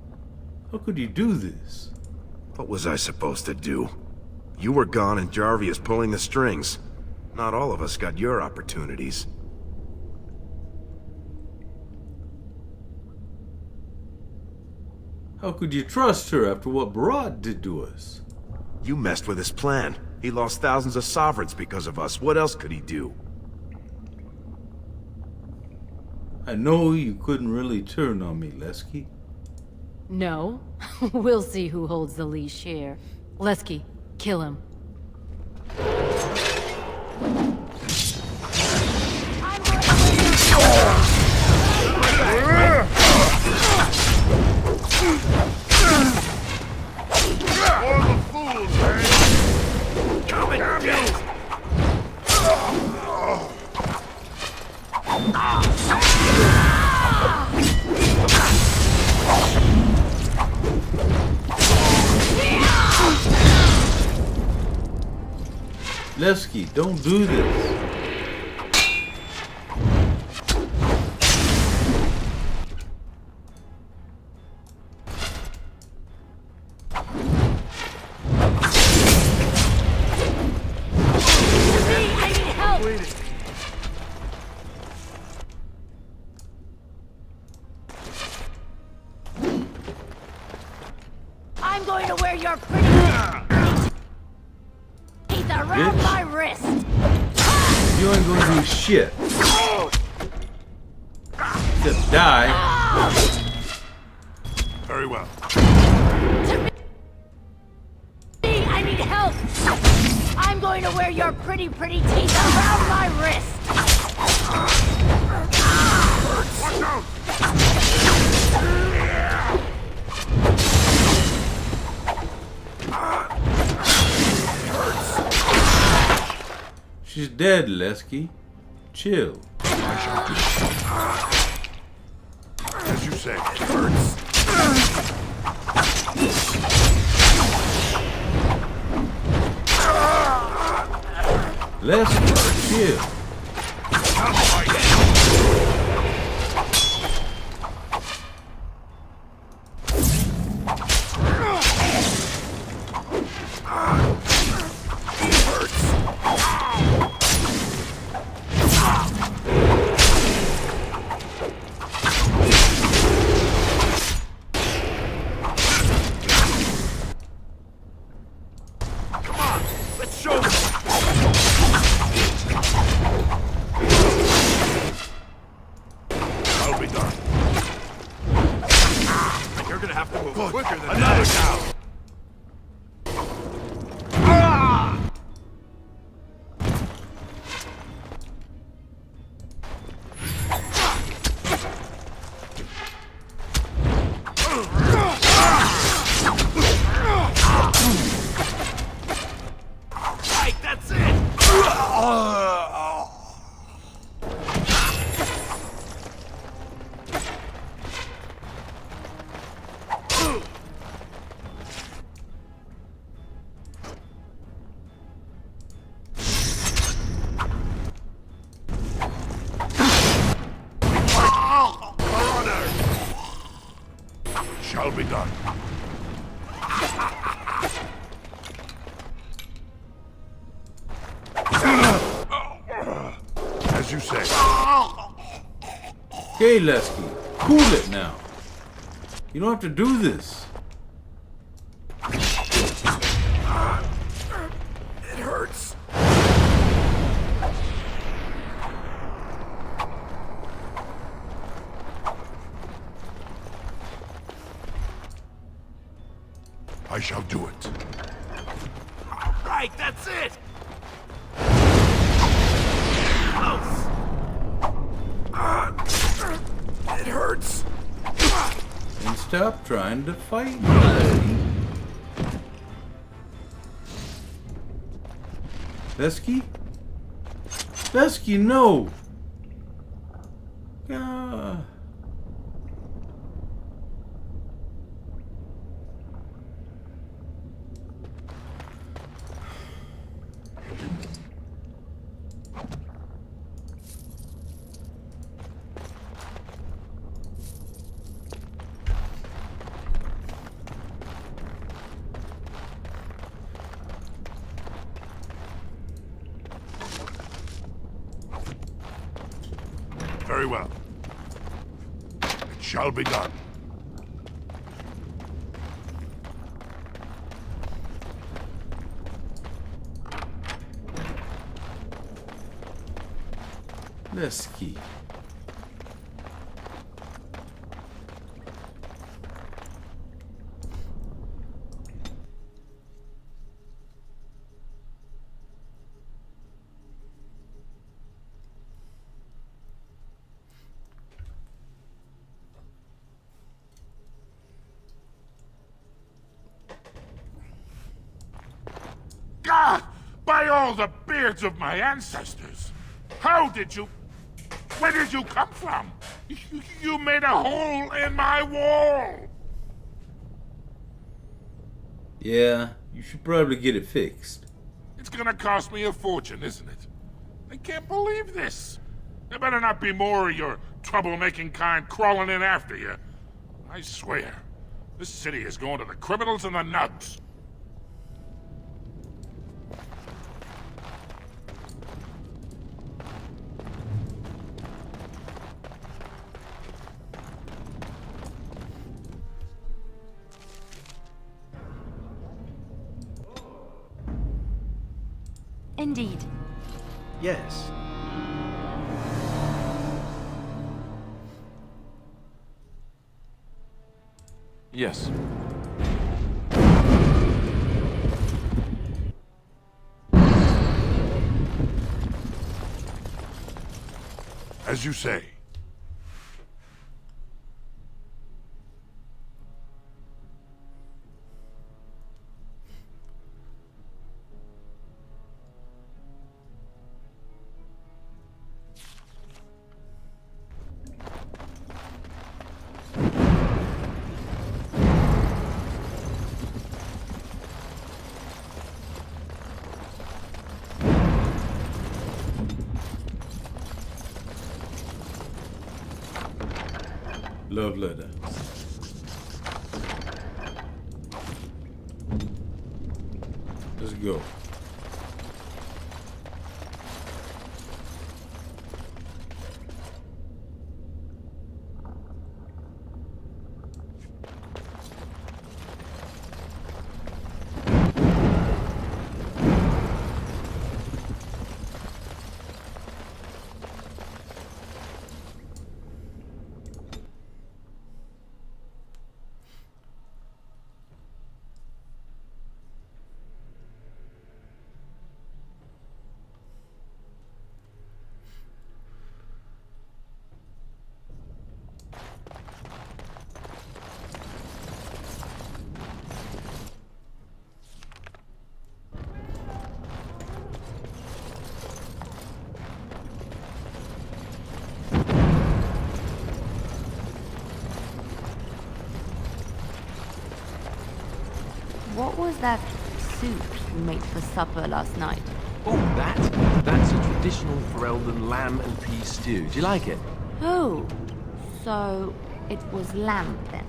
how could you do this? What was I supposed to do? You were gone and Jarvie is pulling the strings. Not all of us got your opportunities. How could you trust her after what Barad did to us? You messed with his plan. He lost thousands of sovereigns because of us. What else could he do? I know you couldn't really turn on me, Leske. No. We'll see who holds the leash here. Leske, kill him. For the fools, man! Come and get it! Leske, don't do this. I'm going to wear your pretty teeth around my wrist. You ain't gonna do shit. Just die. Very well. I need help. I'm going to wear your pretty teeth around my wrist. Watch out! She's dead, Leske. Chill. As you say, it hurts. Leske, chill. Shall be done. As you say. Okay, Leske. Cool it now. You don't have to do this. It hurts. I shall do it. Right, that's it! It hurts. And stop trying to fight me, lady. Leske? Leske, no! Very well. It shall be done. Leske. God! By all the beards of my ancestors! How did you... Where did you come from? You made a hole in my wall! Yeah, you should probably get it fixed. It's gonna cost me a fortune, isn't it? I can't believe this. There better not be more of your troublemaking kind crawling in after you. I swear, this city is going to the criminals and the nugs. Indeed. Yes. Yes. As you say. Love letter. Let's go. What was that soup you made for supper last night? Oh, that's a traditional Ferelden lamb and pea stew. Do you like it? Oh, so it was lamb then.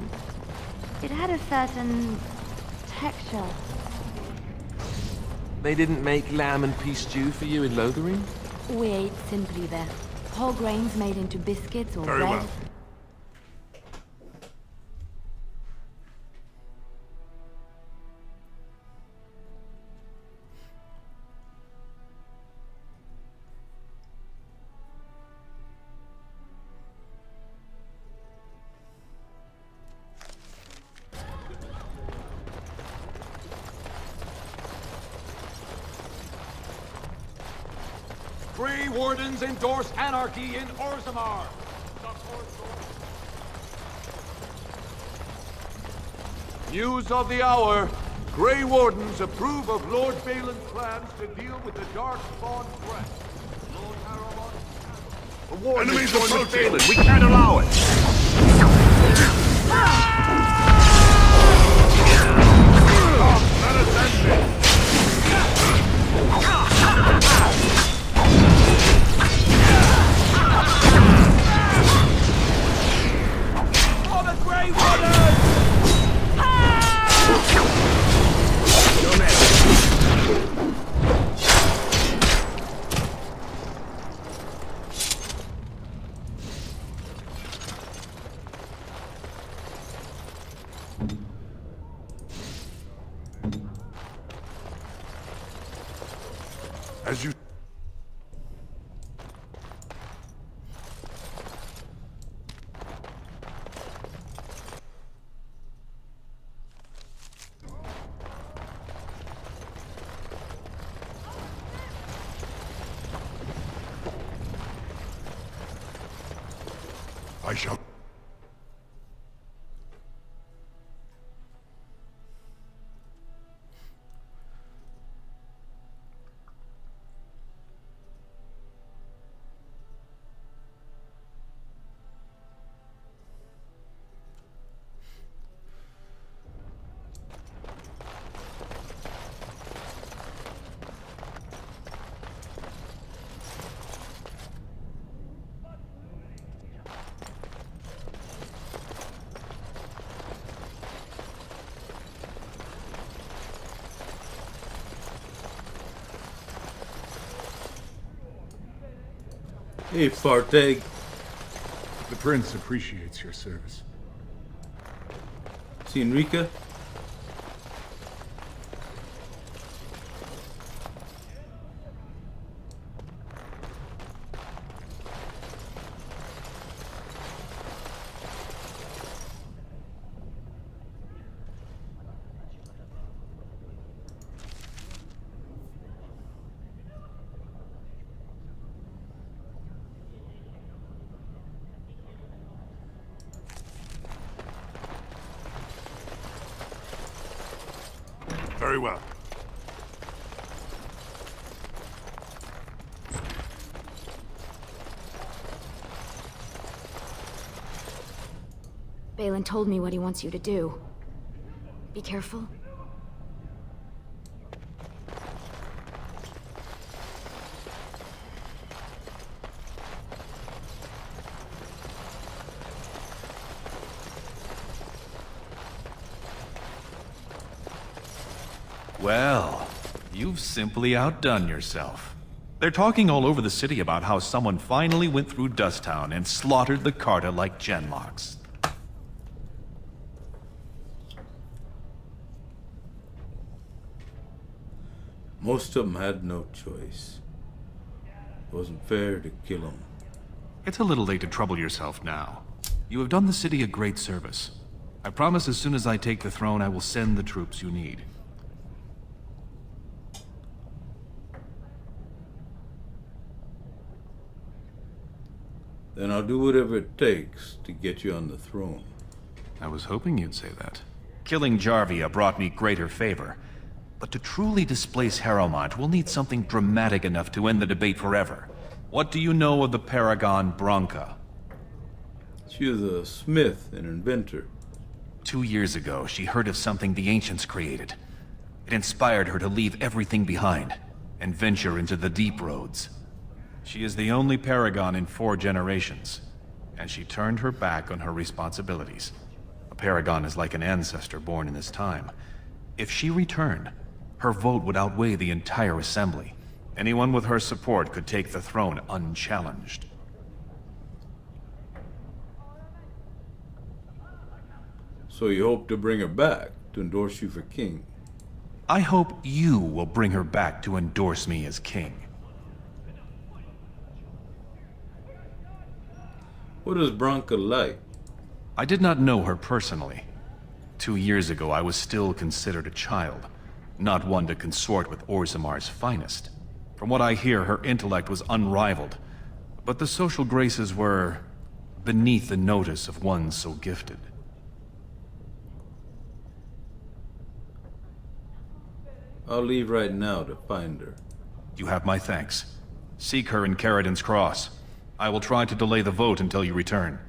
It had a certain texture. They didn't make lamb and pea stew for you in Lothering? We ate simply there. Whole grains made into biscuits or Very bread. well. Grey Wardens endorse anarchy in Orzammar. News of the hour. Grey Wardens approve of Lord Valen's plans to deal with the Darkspawn threat. Lord Harrowmont... The Warden Enemies is going with approaching. Valen. We can't allow it. For the Grey Wardens! As you... I shall... Hey, Farteg. The Prince appreciates your service. See Enrica? Very well. Balin told me what he wants you to do. Be careful. Well, you've simply outdone yourself. They're talking all over the city about how someone finally went through Dust Town and slaughtered the Carta like genlocks. Most of them had no choice. It wasn't fair to kill them. It's a little late to trouble yourself now. You have done the city a great service. I promise as soon as I take the throne, I will send the troops you need. Then I'll do whatever it takes to get you on the throne. I was hoping you'd say that. Killing Jarvia brought me greater favor. But to truly displace Harrowmont, we'll need something dramatic enough to end the debate forever. What do you know of the Paragon Branca? She was a smith and inventor. 2 years ago, she heard of something the Ancients created. It inspired her to leave everything behind and venture into the deep roads. She is the only Paragon in 4 generations, and she turned her back on her responsibilities. A Paragon is like an ancestor born in this time. If she returned, her vote would outweigh the entire assembly. Anyone with her support could take the throne unchallenged. So you hope to bring her back to endorse you for king? I hope you will bring her back to endorse me as king. What is Branca like? I did not know her personally. 2 years ago, I was still considered a child, not one to consort with Orzamar's finest. From what I hear, her intellect was unrivaled, but the social graces were beneath the notice of one so gifted. I'll leave right now to find her. You have my thanks. Seek her in Caridin's Cross. I will try to delay the vote until you return.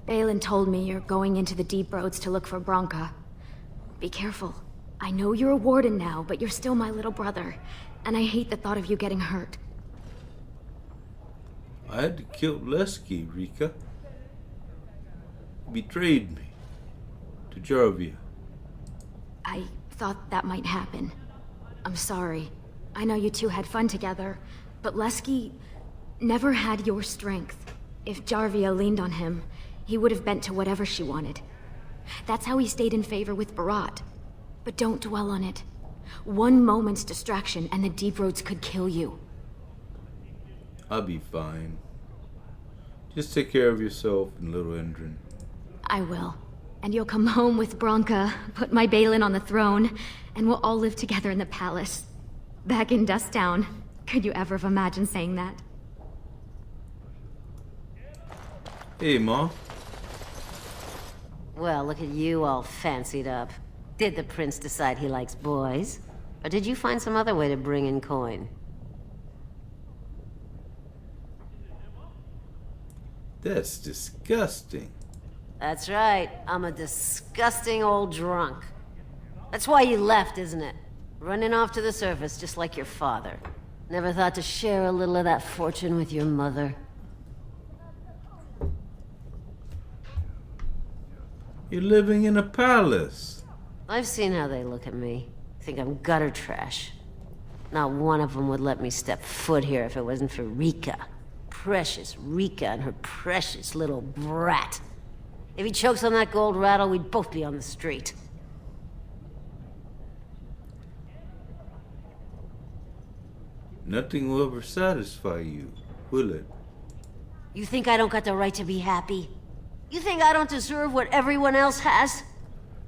Balin told me you're going into the deep roads to look for Branca. Be careful. I know you're a warden now, but you're still my little brother, and I hate the thought of you getting hurt. I had to kill Leske, Rika. He betrayed me. to Jarvia. I thought that might happen. I'm sorry. I know you two had fun together, but Leske never had your strength. If Jarvia leaned on him, he would have bent to whatever she wanted. That's how he stayed in favor with Barat. But don't dwell on it. One moment's distraction and the deep roads could kill you. I'll be fine. Just take care of yourself and little Endrin. I will. And you'll come home with Bronca, put my Balin on the throne, and we'll all live together in the palace. Back in Dust Town. Could you ever have imagined saying that? Hey, Ma. Well, look at you all fancied up. Did the prince decide he likes boys? Or did you find some other way to bring in coin? That's disgusting. That's right. I'm a disgusting old drunk. That's why you left, isn't it? Running off to the surface just like your father. Never thought to share a little of that fortune with your mother? You're living in a palace. I've seen how they look at me. Think I'm gutter trash. Not one of them would let me step foot here if it wasn't for Rika. Precious Rika and her precious little brat. If he chokes on that gold rattle, we'd both be on the street. Nothing will ever satisfy you, will it? You think I don't got the right to be happy? You think I don't deserve what everyone else has?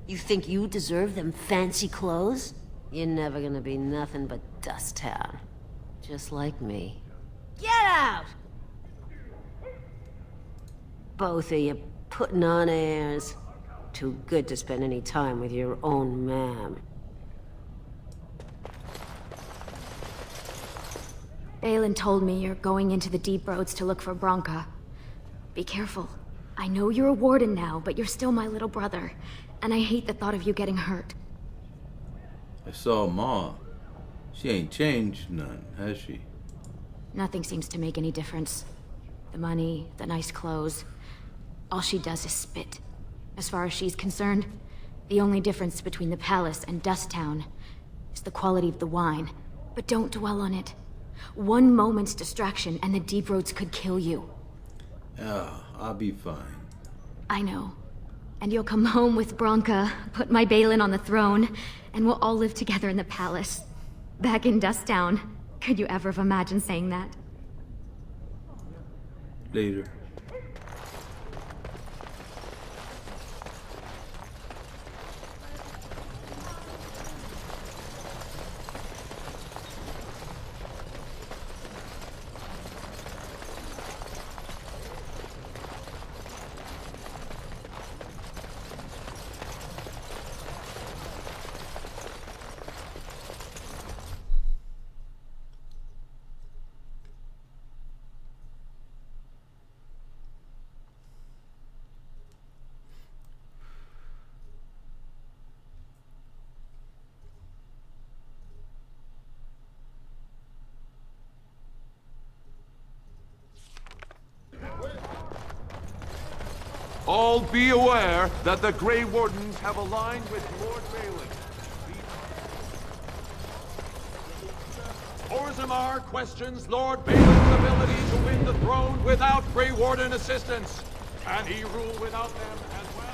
You think you deserve them fancy clothes? You're never gonna be nothing but Dust Town. Just like me. Get out! Both of you putting on airs. Too good to spend any time with your own ma'am. Balin told me you're going into the deep roads to look for Bronca. Be careful. I know you're a warden now, but you're still my little brother, and I hate the thought of you getting hurt. I saw Ma. She ain't changed none, has she? Nothing seems to make any difference. The money, the nice clothes. All she does is spit. As far as she's concerned, the only difference between the palace and Dust Town is the quality of the wine. But don't dwell on it. One moment's distraction and the deep roads could kill you. Yeah, I'll be fine. I know. And you'll come home with Bronca, put my Balin on the throne, and we'll all live together in the palace. Back in Dust Town. Could you ever have imagined saying that? Later. All be aware that the Grey Wardens have aligned with Lord Balin. Orzammar questions Lord Balin's ability to win the throne without Grey Warden assistance. Can he rule without them as well?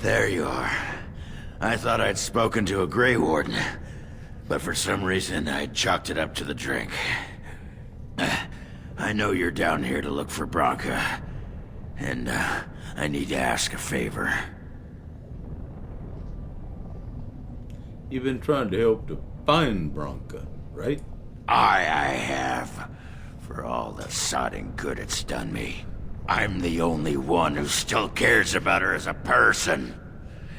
There you are. I thought I'd spoken to a Grey Warden, but for some reason I chalked it up to the drink. I know you're down here to look for Bronca, and I need to ask a favor. You've been trying to help to find Bronca, right? I have. For all the sodding good it's done me, I'm the only one who still cares about her as a person.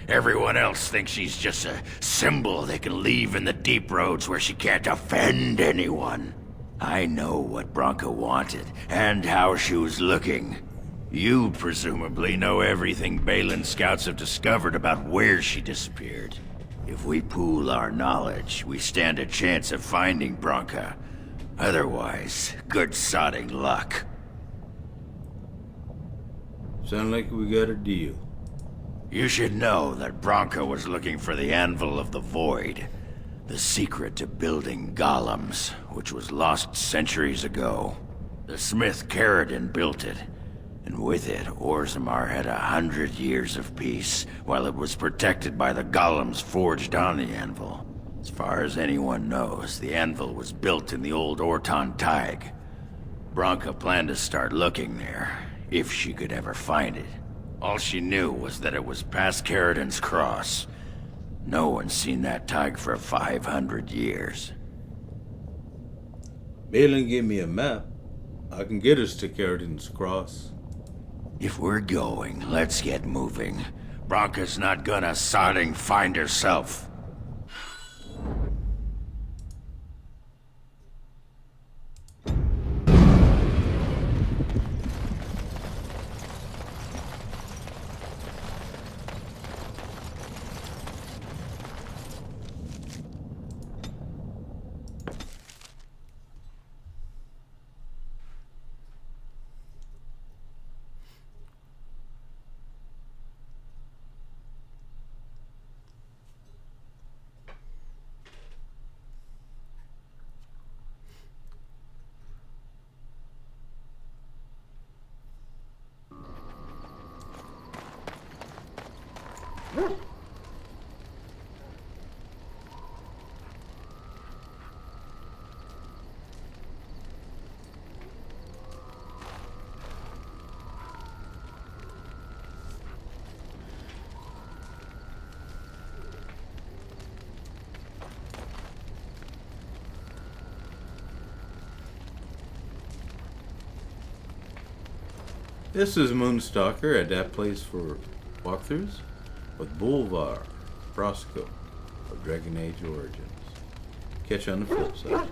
Everyone else thinks she's just a symbol they can leave in the deep roads where she can't offend anyone. I know what Branka wanted, and how she was looking. You presumably know everything Balin scouts have discovered about where she disappeared. If we pool our knowledge, we stand a chance of finding Branka. Otherwise, good sodding luck. Sound like we got a deal. You should know that Branka was looking for the Anvil of the Void, the secret to building golems, which was lost centuries ago. The smith Caridin built it, and with it, Orzammar had 100 years of peace, while it was protected by the golems forged on the anvil. As far as anyone knows, the anvil was built in the old Orton Tig. Branka planned to start looking there, if she could ever find it. All she knew was that it was past Caridin's cross. No one's seen that Tig for 500 years. Balin gave me a map. I can get us to Caridin's cross. If we're going, let's get moving. Branka's not gonna sodding find herself. This is Moonstalker at that place for walkthroughs with Buulvarl, Roscoe of Dragon Age Origins. Catch you on the flip side.